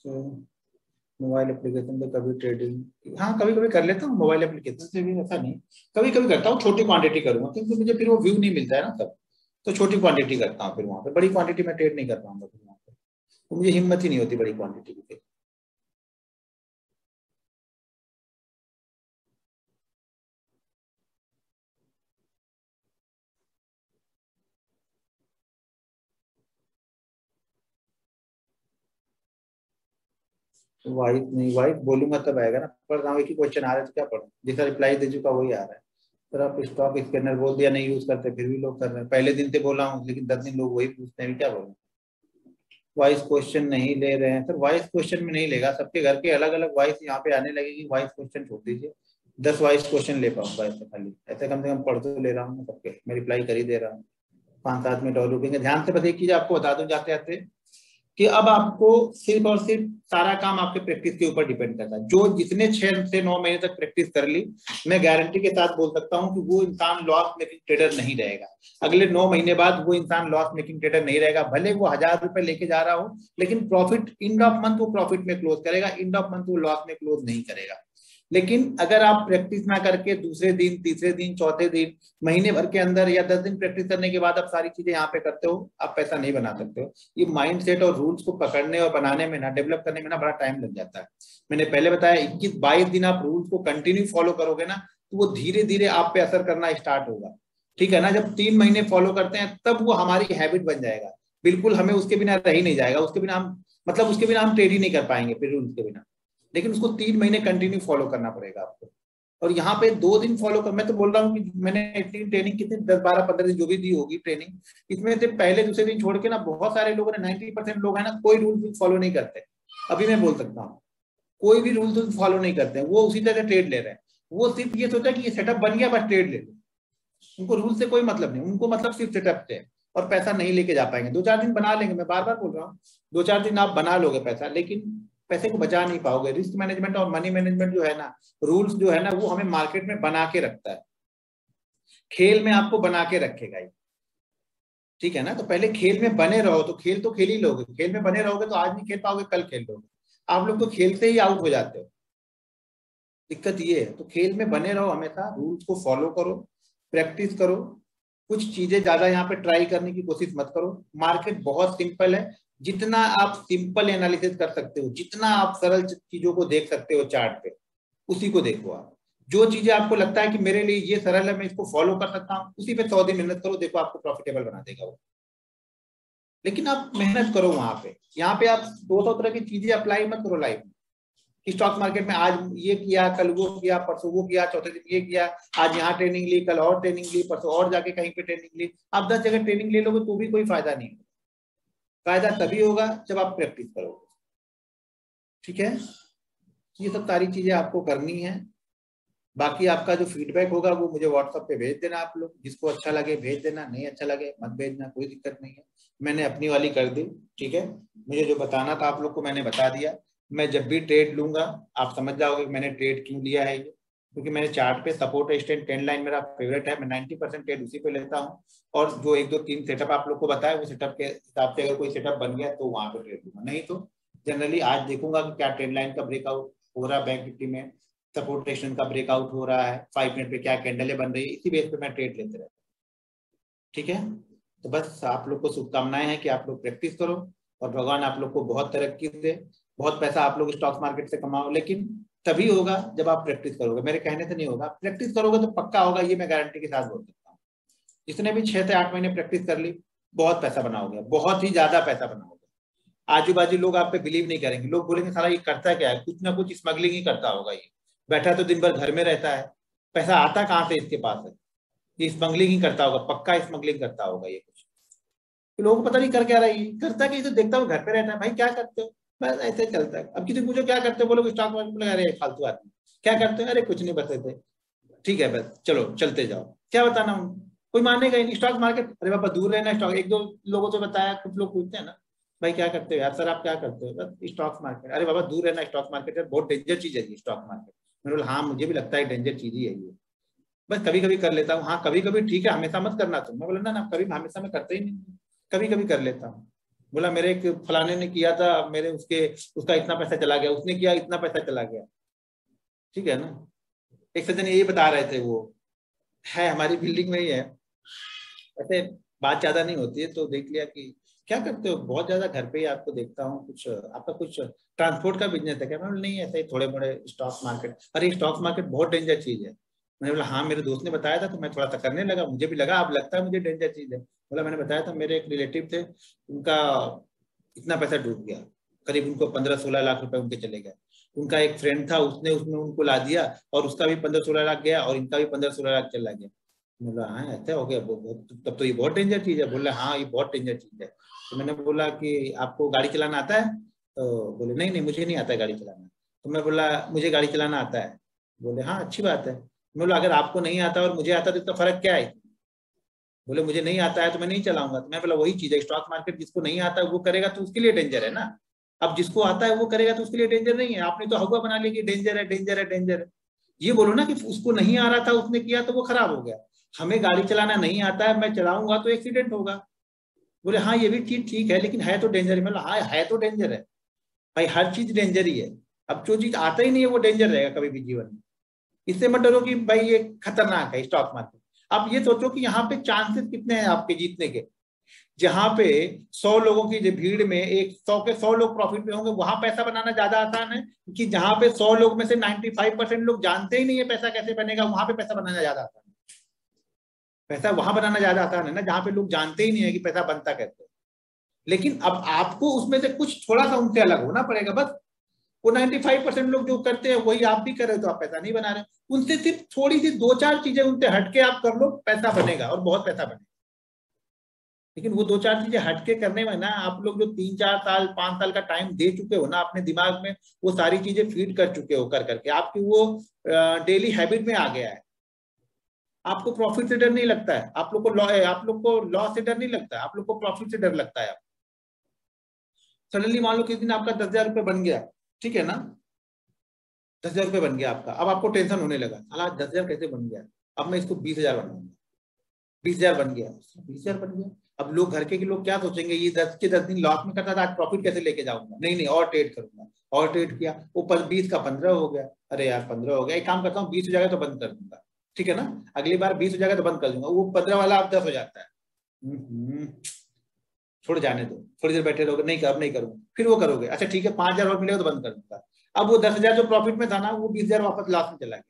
तो मोबाइल एप्लीकेशन पे कभी ट्रेडिंग, हाँ कभी कभी कर लेता हूँ मोबाइल एप्लीकेशन से भी, ऐसा नहीं, कभी कभी करता हूँ, छोटी क्वांटिटी करूंगा क्योंकि मुझे फिर वो व्यू नहीं मिलता है ना तब, तो छोटी क्वांटिटी करता हूँ, फिर वहां पे बड़ी क्वांटिटी में ट्रेड नहीं कर पाऊंगा फिर वहां पे, तो मुझे हिम्मत ही नहीं होती बड़ी क्वांटिटी की। वाइफ नहीं, वाइफ बोलूंगा तब आएगा ना, पढ़ रहा हूँ, एक ही क्वेश्चन आ रहा है तो क्या पढ़ूं, जैसा रिप्लाई दे चुका वही आ रहा है। पर आप स्टॉक स्कैनर बोल दिया नहीं यूज करते, फिर भी लोग कर रहे हैं, पहले दिन से बोला हूँ लेकिन 10 दिन लोग वही पूछते हैं, क्या बोलूं। वॉइस क्वेश्चन नहीं ले रहे हैं सर, वॉइस क्वेश्चन में नहीं लेगा, सबके घर के अलग अलग वॉइस यहाँ पे आने लगेगी, वॉइस क्वेश्चन छोड़ दीजिए, 10 वॉइस क्वेश्चन ले पाऊंगा ऐसे खाली, ऐसे कम से कम पढ़ तो ले रहा हूँ सबके, मैं रिप्लाई कर ही दे रहा हूँ। 5-7 मिनट और रुकेंगे, ध्यान से बस एक चीज आपको बता दूं जाते जाते, कि अब आपको सिर्फ और सिर्फ सारा काम आपके प्रैक्टिस के ऊपर डिपेंड करता है। जो जिसने 6 से 9 महीने तक प्रैक्टिस कर ली, मैं गारंटी के साथ बोल सकता हूं कि वो इंसान लॉस मेकिंग ट्रेडर नहीं रहेगा। अगले 9 महीने बाद वो इंसान लॉस मेकिंग ट्रेडर नहीं रहेगा, भले वो 1000 रुपए लेके जा रहा हो, लेकिन प्रॉफिट एंड ऑफ मंथ वो प्रॉफिट में क्लोज करेगा, एंड ऑफ मंथ वो लॉस में क्लोज नहीं करेगा। लेकिन अगर आप प्रैक्टिस ना करके दूसरे दिन, तीसरे दिन, चौथे दिन, महीने भर के अंदर या 10 दिन प्रैक्टिस करने के बाद आप सारी चीजें यहाँ पे करते हो, आप पैसा नहीं बना सकते हो। ये माइंड सेट और रूल्स को पकड़ने और बनाने में ना, डेवलप करने में ना बड़ा टाइम लग जाता है। मैंने पहले बताया 21-22 दिन आप रूल्स को कंटिन्यू फॉलो करोगे ना, तो वो धीरे धीरे आप पे असर करना स्टार्ट होगा। ठीक है ना, जब 3 महीने फॉलो करते हैं तब वो हमारी हैबिट बन जाएगा, बिल्कुल हमें उसके बिना रह ही नहीं जाएगा, उसके बिना हम, मतलब उसके बिना हम ट्रेड ही नहीं कर पाएंगे फिर रूल्स के बिना। लेकिन उसको 3 महीने कंटिन्यू फॉलो करना पड़ेगा आपको। और यहाँ पे 2 दिन फॉलो कर, मैं तो बोल रहा हूँ कि मैंने इतनी ट्रेनिंग कितनी 10-12-15 दिन जो भी दी होगी ट्रेनिंग, इसमें से पहले दूसरे दिन छोड़ के ना बहुत सारे लोगों ने, 90% लोग है ना, कोई रूल फॉलो नहीं करते। अभी मैं बोल सकता हूँ कोई भी रूल फॉलो नहीं करते हैं, वो उसी तरह ट्रेड ले रहे हैं। वो सिर्फ ये सोचा कि ये सेटअप बन गया बस ट्रेड ले लो, उनको रूल से कोई मतलब नहीं, उनको मतलब सिर्फ सेटअप से है, और पैसा नहीं लेके जा पाएंगे। 2-4 दिन बना लेंगे, मैं बार बार बोल रहा हूँ, 2-4 दिन आप बना लोगे पैसा, लेकिन पैसे को बचा नहीं पाओगे। रिस्क मैनेजमेंट और मनी मैनेजमेंट जो है ना, रूल्स जो है ना, वो हमें मार्केट में बना के रखता है, खेल में आपको बना के रखेगा ये। ठीक है ना, तो पहले खेल में बने रहो, तो खेल ही लोगे, खेल में बने रहोगे तो आज नहीं खेल पाओगे, कल खेल लोगे। आप लोग तो खेलते ही आउट हो जाते हो, दिक्कत ये है। तो खेल में बने रहो, हमेशा रूल्स को फॉलो करो, प्रैक्टिस करो, कुछ चीजें ज्यादा यहाँ पे ट्राई करने की कोशिश मत करो। मार्केट बहुत सिंपल है, जितना आप सिंपल एनालिसिस कर सकते हो, जितना आप सरल चीजों को देख सकते हो चार्ट पे, उसी को देखो आप। जो चीजें आपको लगता है कि मेरे लिए ये सरल है, मैं इसको फॉलो कर सकता हूँ, उसी पे 100 दिन मेहनत करो, देखो आपको प्रॉफिटेबल बना देगा वो। लेकिन आप मेहनत करो वहां पे, यहाँ पे आप 200 तरह की चीजें अप्लाई मत करो लाइफ में, कि स्टॉक मार्केट में आज ये किया, कल वो किया, परसों वो किया, चौथे दिन ये किया, आज यहाँ ट्रेनिंग ली, कल और ट्रेनिंग ली, परसों और जाके कहीं पे ट्रेनिंग ली। आप 10 जगह ट्रेनिंग ले लोगे तो भी कोई फायदा नहीं होगा, फायदा तभी होगा जब आप प्रैक्टिस करोगे। ठीक है, ये सब सारी चीजें आपको करनी है। बाकी आपका जो फीडबैक होगा वो मुझे व्हाट्सएप पे भेज देना, आप लोग जिसको अच्छा लगे भेज देना, नहीं अच्छा लगे मत भेजना, कोई दिक्कत नहीं है। मैंने अपनी वाली कर दी, ठीक है, मुझे जो बताना था आप लोग को मैंने बता दिया। मैं जब भी ट्रेड लूंगा आप समझ जाओगे कि मैंने ट्रेड क्यों लिया है ये, क्योंकि मैंने चार्ट पे सपोर्ट रेजिस्टेंस ट्रेंड लाइन मेरा फेवरेट है, मैं 90% ट्रेड उसी पे लेता हूँ। और जो 1-2-3 सेटअप आप लोग को बताया, वो सेटअप के हिसाब से अगर कोई सेटअप बन गया तो वहां पे ट्रेड लूंगा, नहीं तो जनरली आज देखूंगा कि क्या ट्रेंड लाइन का ब्रेकआउट हो रहा है, बैंक निफ्टी में सपोर्ट रेजिस्टेंस का ब्रेकआउट हो रहा है, 5 मिनट पे क्या कैंडलें बन रही है, इसी बेस पे मैं ट्रेड लेते रहता हूँ। ठीक है, तो बस आप लोग को शुभकामनाएं हैं कि आप लोग प्रैक्टिस करो, और भगवान आप लोग को बहुत तरक्की दे, बहुत पैसा आप लोग स्टॉक मार्केट से कमाओ, लेकिन तभी होगा जब आप प्रैक्टिस करोगे, मेरे कहने से नहीं होगा। प्रैक्टिस करोगे तो पक्का होगा, ये मैं गारंटी के साथ बोल सकता हूँ। जिसने भी 6 से 8 महीने प्रैक्टिस कर ली, बहुत पैसा बनाओगे, बहुत ही ज्यादा पैसा बनाओगे। आजू बाजू लोग आप पे बिलीव नहीं करेंगे, लोग बोलेंगे साला ये करता क्या है, कुछ ना कुछ स्मगलिंग ही करता होगा, ये बैठा तो दिन भर घर में रहता है, पैसा आता कहाँ से इसके पास है, ये स्मगलिंग ही करता होगा, पक्का स्मगलिंग करता होगा ये कुछ। तो लोगों को पता नहीं कर क्या रहा है, करता कि तो देखता हूँ घर पे रहता है, भाई क्या करते हो, बस ऐसे चलता है। अब किसी पूछो क्या करते हो, बोलो स्टॉक मार्केट में लगा रहे, फालतू आदमी क्या करते हो, अरे कुछ नहीं बताते, ठीक है बस चलो चलते जाओ, क्या बताना हूँ, कोई मानेगा ही नहीं। स्टॉक मार्केट, अरे बाबा दूर रहना स्टॉक, 1-2 लोगों से बताया, कुछ लोग पूछते हैं ना भाई क्या करते हो यार, सर आप क्या करते हो, बस स्टॉक मार्केट, अरे बाबा दूर रहना स्टॉक मार्केट है, बहुत डेंजर चीज है ये स्टॉक मार्केट। मैंने बोला हाँ मुझे भी लगता है डेंजर चीज ही है ये, बस कभी कभी कर लेता हूँ। हाँ कभी कभी ठीक है, हमेशा मत करना तुम। मैं बोला ना ना, कभी हमेशा मैं करते ही नहीं, कभी कभी कर लेता हूँ। बोला मेरे एक फलाने ने किया था, मेरे उसका इतना पैसा चला गया, उसने किया इतना पैसा चला गया। ठीक है ना। एक सज्जन यही बता रहे थे, वो है हमारी बिल्डिंग में ही है, ऐसे बात ज्यादा नहीं होती है, तो देख लिया कि क्या करते हो बहुत ज्यादा घर पे ही, आपको देखता हूँ कुछ आपका कुछ ट्रांसपोर्ट का बिजनेस है क्या? मैं बोला नहीं, ऐसे ही थोड़े मोड़े स्टॉक मार्केट। अरे स्टॉक मार्केट बहुत डेंजर चीज है। मैंने बोला हाँ मेरे दोस्त ने बताया था, तो मैं थोड़ा सा करने लगा, मुझे भी लगा अब लगता है मुझे डेंजर चीज है। बोला मैंने बताया था, मेरे एक रिलेटिव थे, उनका इतना पैसा डूब गया, करीब उनको 15-16 लाख रुपए उनके चले गए। उनका एक फ्रेंड था, उसने उसमें उनको ला दिया, और उसका भी 15-16 लाख गया, और इनका भी 15-16 लाख चला गया। बोला हाँ ऐसा हो गया, तब तो ये बहुत डेंजर चीज है। बोला हाँ ये बहुत डेंजर चीज है। तो मैंने बोला कि आपको गाड़ी चलाना आता है? तो बोले नहीं नहीं मुझे नहीं आता है गाड़ी चलाना। तो मैं बोला मुझे गाड़ी चलाना आता है। बोले हाँ अच्छी बात है। मैं बोला अगर आपको नहीं आता और मुझे आता तो इसका फर्क क्या है? बोले मुझे नहीं आता है तो मैं नहीं चलाऊंगा। तो मैं बोला वही चीज है, स्टॉक मार्केट जिसको नहीं आता है वो करेगा तो उसके लिए डेंजर है ना। अब जिसको आता है वो करेगा तो उसके लिए डेंजर नहीं है। आपने तो हवा बना लिया कि डेंजर है डेंजर है डेंजर है। ये बोलो ना कि उसको नहीं आ रहा था, उसने किया तो वो खराब हो गया। हमें गाड़ी चलाना नहीं आता है, मैं चलाऊंगा तो एक्सीडेंट होगा। बोले हाँ ये भी चीज ठीक है, लेकिन है तो डेंजर है। मतलब हाँ है तो डेंजर है भाई, हर चीज डेंजर ही है। अब जो चीज आता ही नहीं है वो डेंजर रहेगा कभी भी जीवन में। इससे मत डरो कि भाई ये खतरनाक है स्टॉक मार्केट। आप ये सोचो कि यहाँ पे चांसेस कितने हैं आपके जीतने के। जहां पे 100 लोगों की भीड़ में एक 100 के 100 लोग प्रॉफिट में होंगे, वहां पैसा बनाना ज्यादा आसान है कि जहां पे 100 लोग में से 95% लोग जानते ही नहीं है पैसा कैसे बनेगा, वहां पे पैसा बनाना ज्यादा आसान है। पैसा वहां बनाना ज्यादा आसान है ना जहां पे लोग जानते ही नहीं है कि पैसा बनता कैसे। लेकिन अब आपको उसमें से कुछ थोड़ा सा उनसे अलग होना पड़ेगा बस। वो 95% लोग जो करते हैं वही आप भी कर रहे हो, तो आप पैसा नहीं बना रहे। उनसे सिर्फ थोड़ी सी 2-4 चीजें उनसे हटके आप कर लो, पैसा बनेगा और बहुत पैसा बनेगा। लेकिन वो 2-4 चीजें हटके करने में ना, आप लोग जो 3-4 साल 5 साल का टाइम दे चुके हो ना अपने दिमाग में, वो सारी चीजें फीड कर चुके हो कर करके आपकी वो डेली हैबिट में आ गया है। आपको प्रॉफिट से डर नहीं लगता है, आप लोग को लॉस से डर नहीं लगता है, आप लोग को प्रॉफिट से डर लगता है। सडनली मान लो किस दिन आपका 10,000 रुपये बन गया, ठीक है ना, 10,000 रुपये बन गया आपका। अब आपको टेंशन होने लगा, साला 10,000 कैसे बन गया, अब मैं इसको 20,000 बनाऊंगा। 20,000 बन गया, 20,000 बन गया। अब लोग घर के लोग क्या सोचेंगे, ये 10 के 10 दिन लॉस में करता था, आज प्रॉफिट कैसे लेके जाऊंगा। नहीं नहीं और ट्रेड करूंगा, और ट्रेड किया, वो 20 का 15 हो गया। अरे यार 15 हो गया, एक काम करता हूँ 20 हो जाएगा तो बंद कर दूंगा। ठीक है ना, अगली बार 20 हो जाएगा तो बंद कर दूंगा। वो 15 वाला अब 10 हो जाता है। छोड़ जाने दो, थोड़ी देर बैठे रहोगे, नहीं अब नहीं करूंगा, फिर वो करोगे, अच्छा ठीक है 5,000 और मिलेगा तो बंद कर दूंगा। अब वो 10,000 जो प्रॉफिट में था ना, वो 20,000 वापस लॉस में चला गया।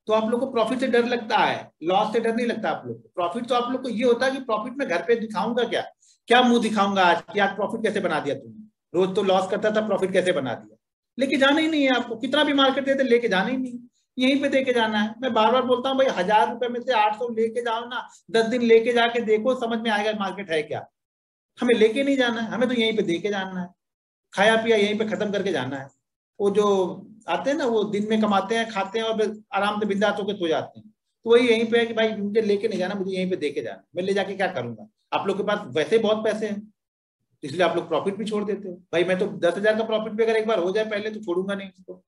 तो आप लोग को प्रॉफिट से डर लगता है, लॉस से डर नहीं लगता आप लोग को। प्रॉफिट तो आप लोग को ये होता है कि प्रॉफिट में घर पे दिखाऊंगा क्या, क्या मुंह दिखाऊंगा आज कि आज प्रॉफिट कैसे बना दिया तुमने। रोज तो लॉस करता था, प्रॉफिट कैसे बना दिया। लेके जाना ही नहीं है आपको, कितना भी मार्केट देते लेके जाना ही नहीं, यहीं पे देके जाना है। मैं बार बार बोलता हूँ भाई, 1,000 रुपए में से 800 लेके जाओ ना, 10 दिन लेके जाके देखो, समझ में आएगा मार्केट है क्या। हमें लेके नहीं जाना है, हमें तो यहीं पे देके जाना है, खाया पिया यहीं पे खत्म करके जाना है। वो जो आते हैं ना, वो दिन में कमाते हैं खाते हैं और फिर आराम से बिंदास होकर सो जाते हैं। तो वही यहीं पे है कि भाई मुझे लेके नहीं जाना, मुझे यहीं पे देके जाना। मैं ले जाके क्या करूंगा, आप लोग के पास वैसे बहुत पैसे हैं, इसलिए आप लोग प्रॉफिट भी छोड़ देते हो। भाई मैं तो 10,000 का प्रॉफिट भी अगर एक बार हो जाए पहले, तो छोड़ूंगा नहीं इसको।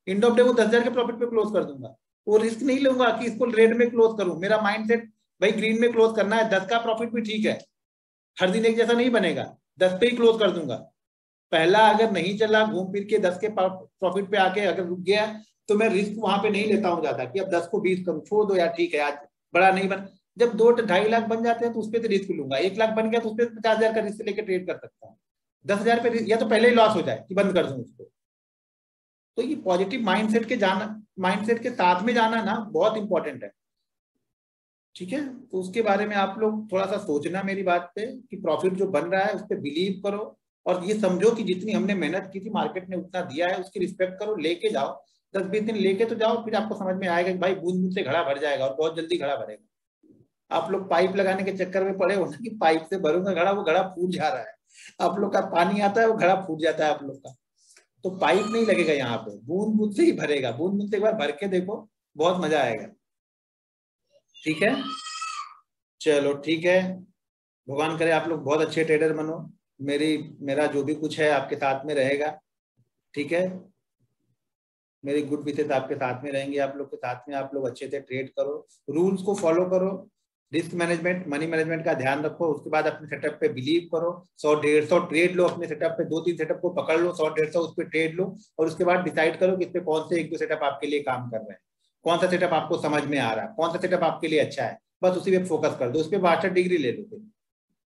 एंड ऑफ डे वो 10,000 के प्रॉफिट पे क्लोज कर दूंगा। वो रिस्क नहीं लूंगा कि इसको रेड में क्लोज करूं। मेरा माइंड सेट भाई ग्रीन में क्लोज करना है। 10 का प्रॉफिट भी ठीक है, हर दिन एक जैसा नहीं बनेगा, 10 पे ही क्लोज कर दूंगा। पहला अगर नहीं चला, घूम फिर के 10 के प्रॉफिट पे आके अगर रुक गया, तो मैं रिस्क वहां पे नहीं लेता हूँ ज्यादा कि अब 10 को 20 करूँ, छोड़ दो यार ठीक है आज बड़ा नहीं बन। जब 2-2.5 लाख बन जाते हैं तो उस पर तो रिस्क लूंगा। 1 लाख बन गया तो उस पर 50,000 का रिस्क लेके ट्रेड कर सकता हूँ। 10,000 पे या तो पहले ही लॉस हो जाए कि बंद कर दूं उसको। तो ये पॉजिटिव माइंडसेट के साथ में जाना ना बहुत इंपॉर्टेंट है। ठीक है, तो उसके बारे में आप लोग थोड़ा सा सोचना मेरी बात पे कि प्रॉफिट जो बन रहा है उस पर बिलीव करो, और ये समझो कि जितनी हमने मेहनत की थी मार्केट ने उतना दिया है, उसकी रिस्पेक्ट करो, लेके जाओ। 10-20 दिन लेके तो जाओ, फिर आपको समझ में आएगा कि भाई बूंद बूंद से घड़ा भर जाएगा, और बहुत जल्दी घड़ा भरेगा। आप लोग पाइप लगाने के चक्कर में पड़े हो ना कि पाइप से भरूंगा घड़ा, वो घड़ा फूट जा रहा है। आप लोग का पानी आता है, वो घड़ा फूट जाता है आप लोग का। तो पाइप नहीं लगेगा यहाँ पे, बूंद बूंद से ही भरेगा। बूंद बूंद से एक बार भर के देखो, बहुत मजा आएगा। ठीक है, चलो ठीक है, भगवान करे आप लोग बहुत अच्छे ट्रेडर बनो। मेरा जो भी कुछ है आपके साथ में रहेगा। ठीक है। मेरे गुड विशेस आपके साथ में रहेंगे, आप लोग के साथ में, आप लोग अच्छे से ट्रेड करो, रूल्स को फॉलो करो, रिस्क मैनेजमेंट मनी मैनेजमेंट का ध्यान रखो, उसके बाद अपने सेटअप पे बिलीव करो, 100-150 ट्रेड लो अपने सेटअप पे, 2-3 सेटअप को पकड़ लो, 100-150 उस पर ट्रेड लो, और उसके बाद डिसाइड करो कि इस पे कौन से 1-2 सेटअप आपके लिए काम कर रहे हैं, कौन सा सेटअप आपको समझ में आ रहा है, कौन सा सेटअप आपके लिए अच्छा है, बस उसी पे फोकस कर दो, उस पर मास्टर डिग्री ले लो,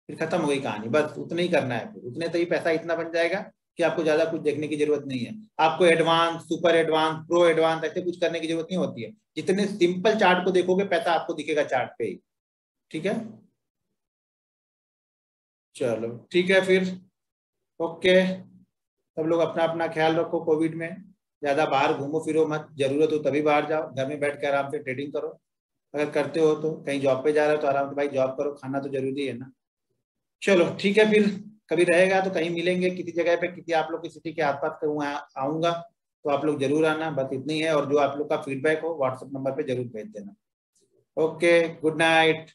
फिर खत्म हो गई कहानी, बस उतना ही करना है, फिर उतने से ही पैसा इतना बन जाएगा कि आपको ज्यादा कुछ देखने की जरूरत नहीं है, आपको advance, super advance, pro advance ऐसे कुछ करने की जरूरत नहीं होती है, जितने सिंपल चार्ट को देखोगे पैसा आपको दिखेगा चार्ट पे ही। ठीक है, चलो ठीक है फिर, ओके। सब लोग अपना अपना ख्याल रखो, कोविड में ज्यादा बाहर घूमो फिरो मत, जरूरत हो तभी बाहर जाओ, घर में बैठ के आराम से ट्रेडिंग करो, अगर करते हो तो, कहीं जॉब पे जा रहे हो तो आराम से भाई जॉब करो, खाना तो जरूरी है ना। चलो ठीक है फिर, कभी रहेगा तो कहीं मिलेंगे किसी जगह पे, किसी आप लोग की सिटी के आसपास कहूँ आऊंगा, तो आप लोग जरूर आना, बस इतनी है, और जो आप लोग का फीडबैक हो व्हाट्सएप नंबर पे जरूर भेज देना। Okay, good night.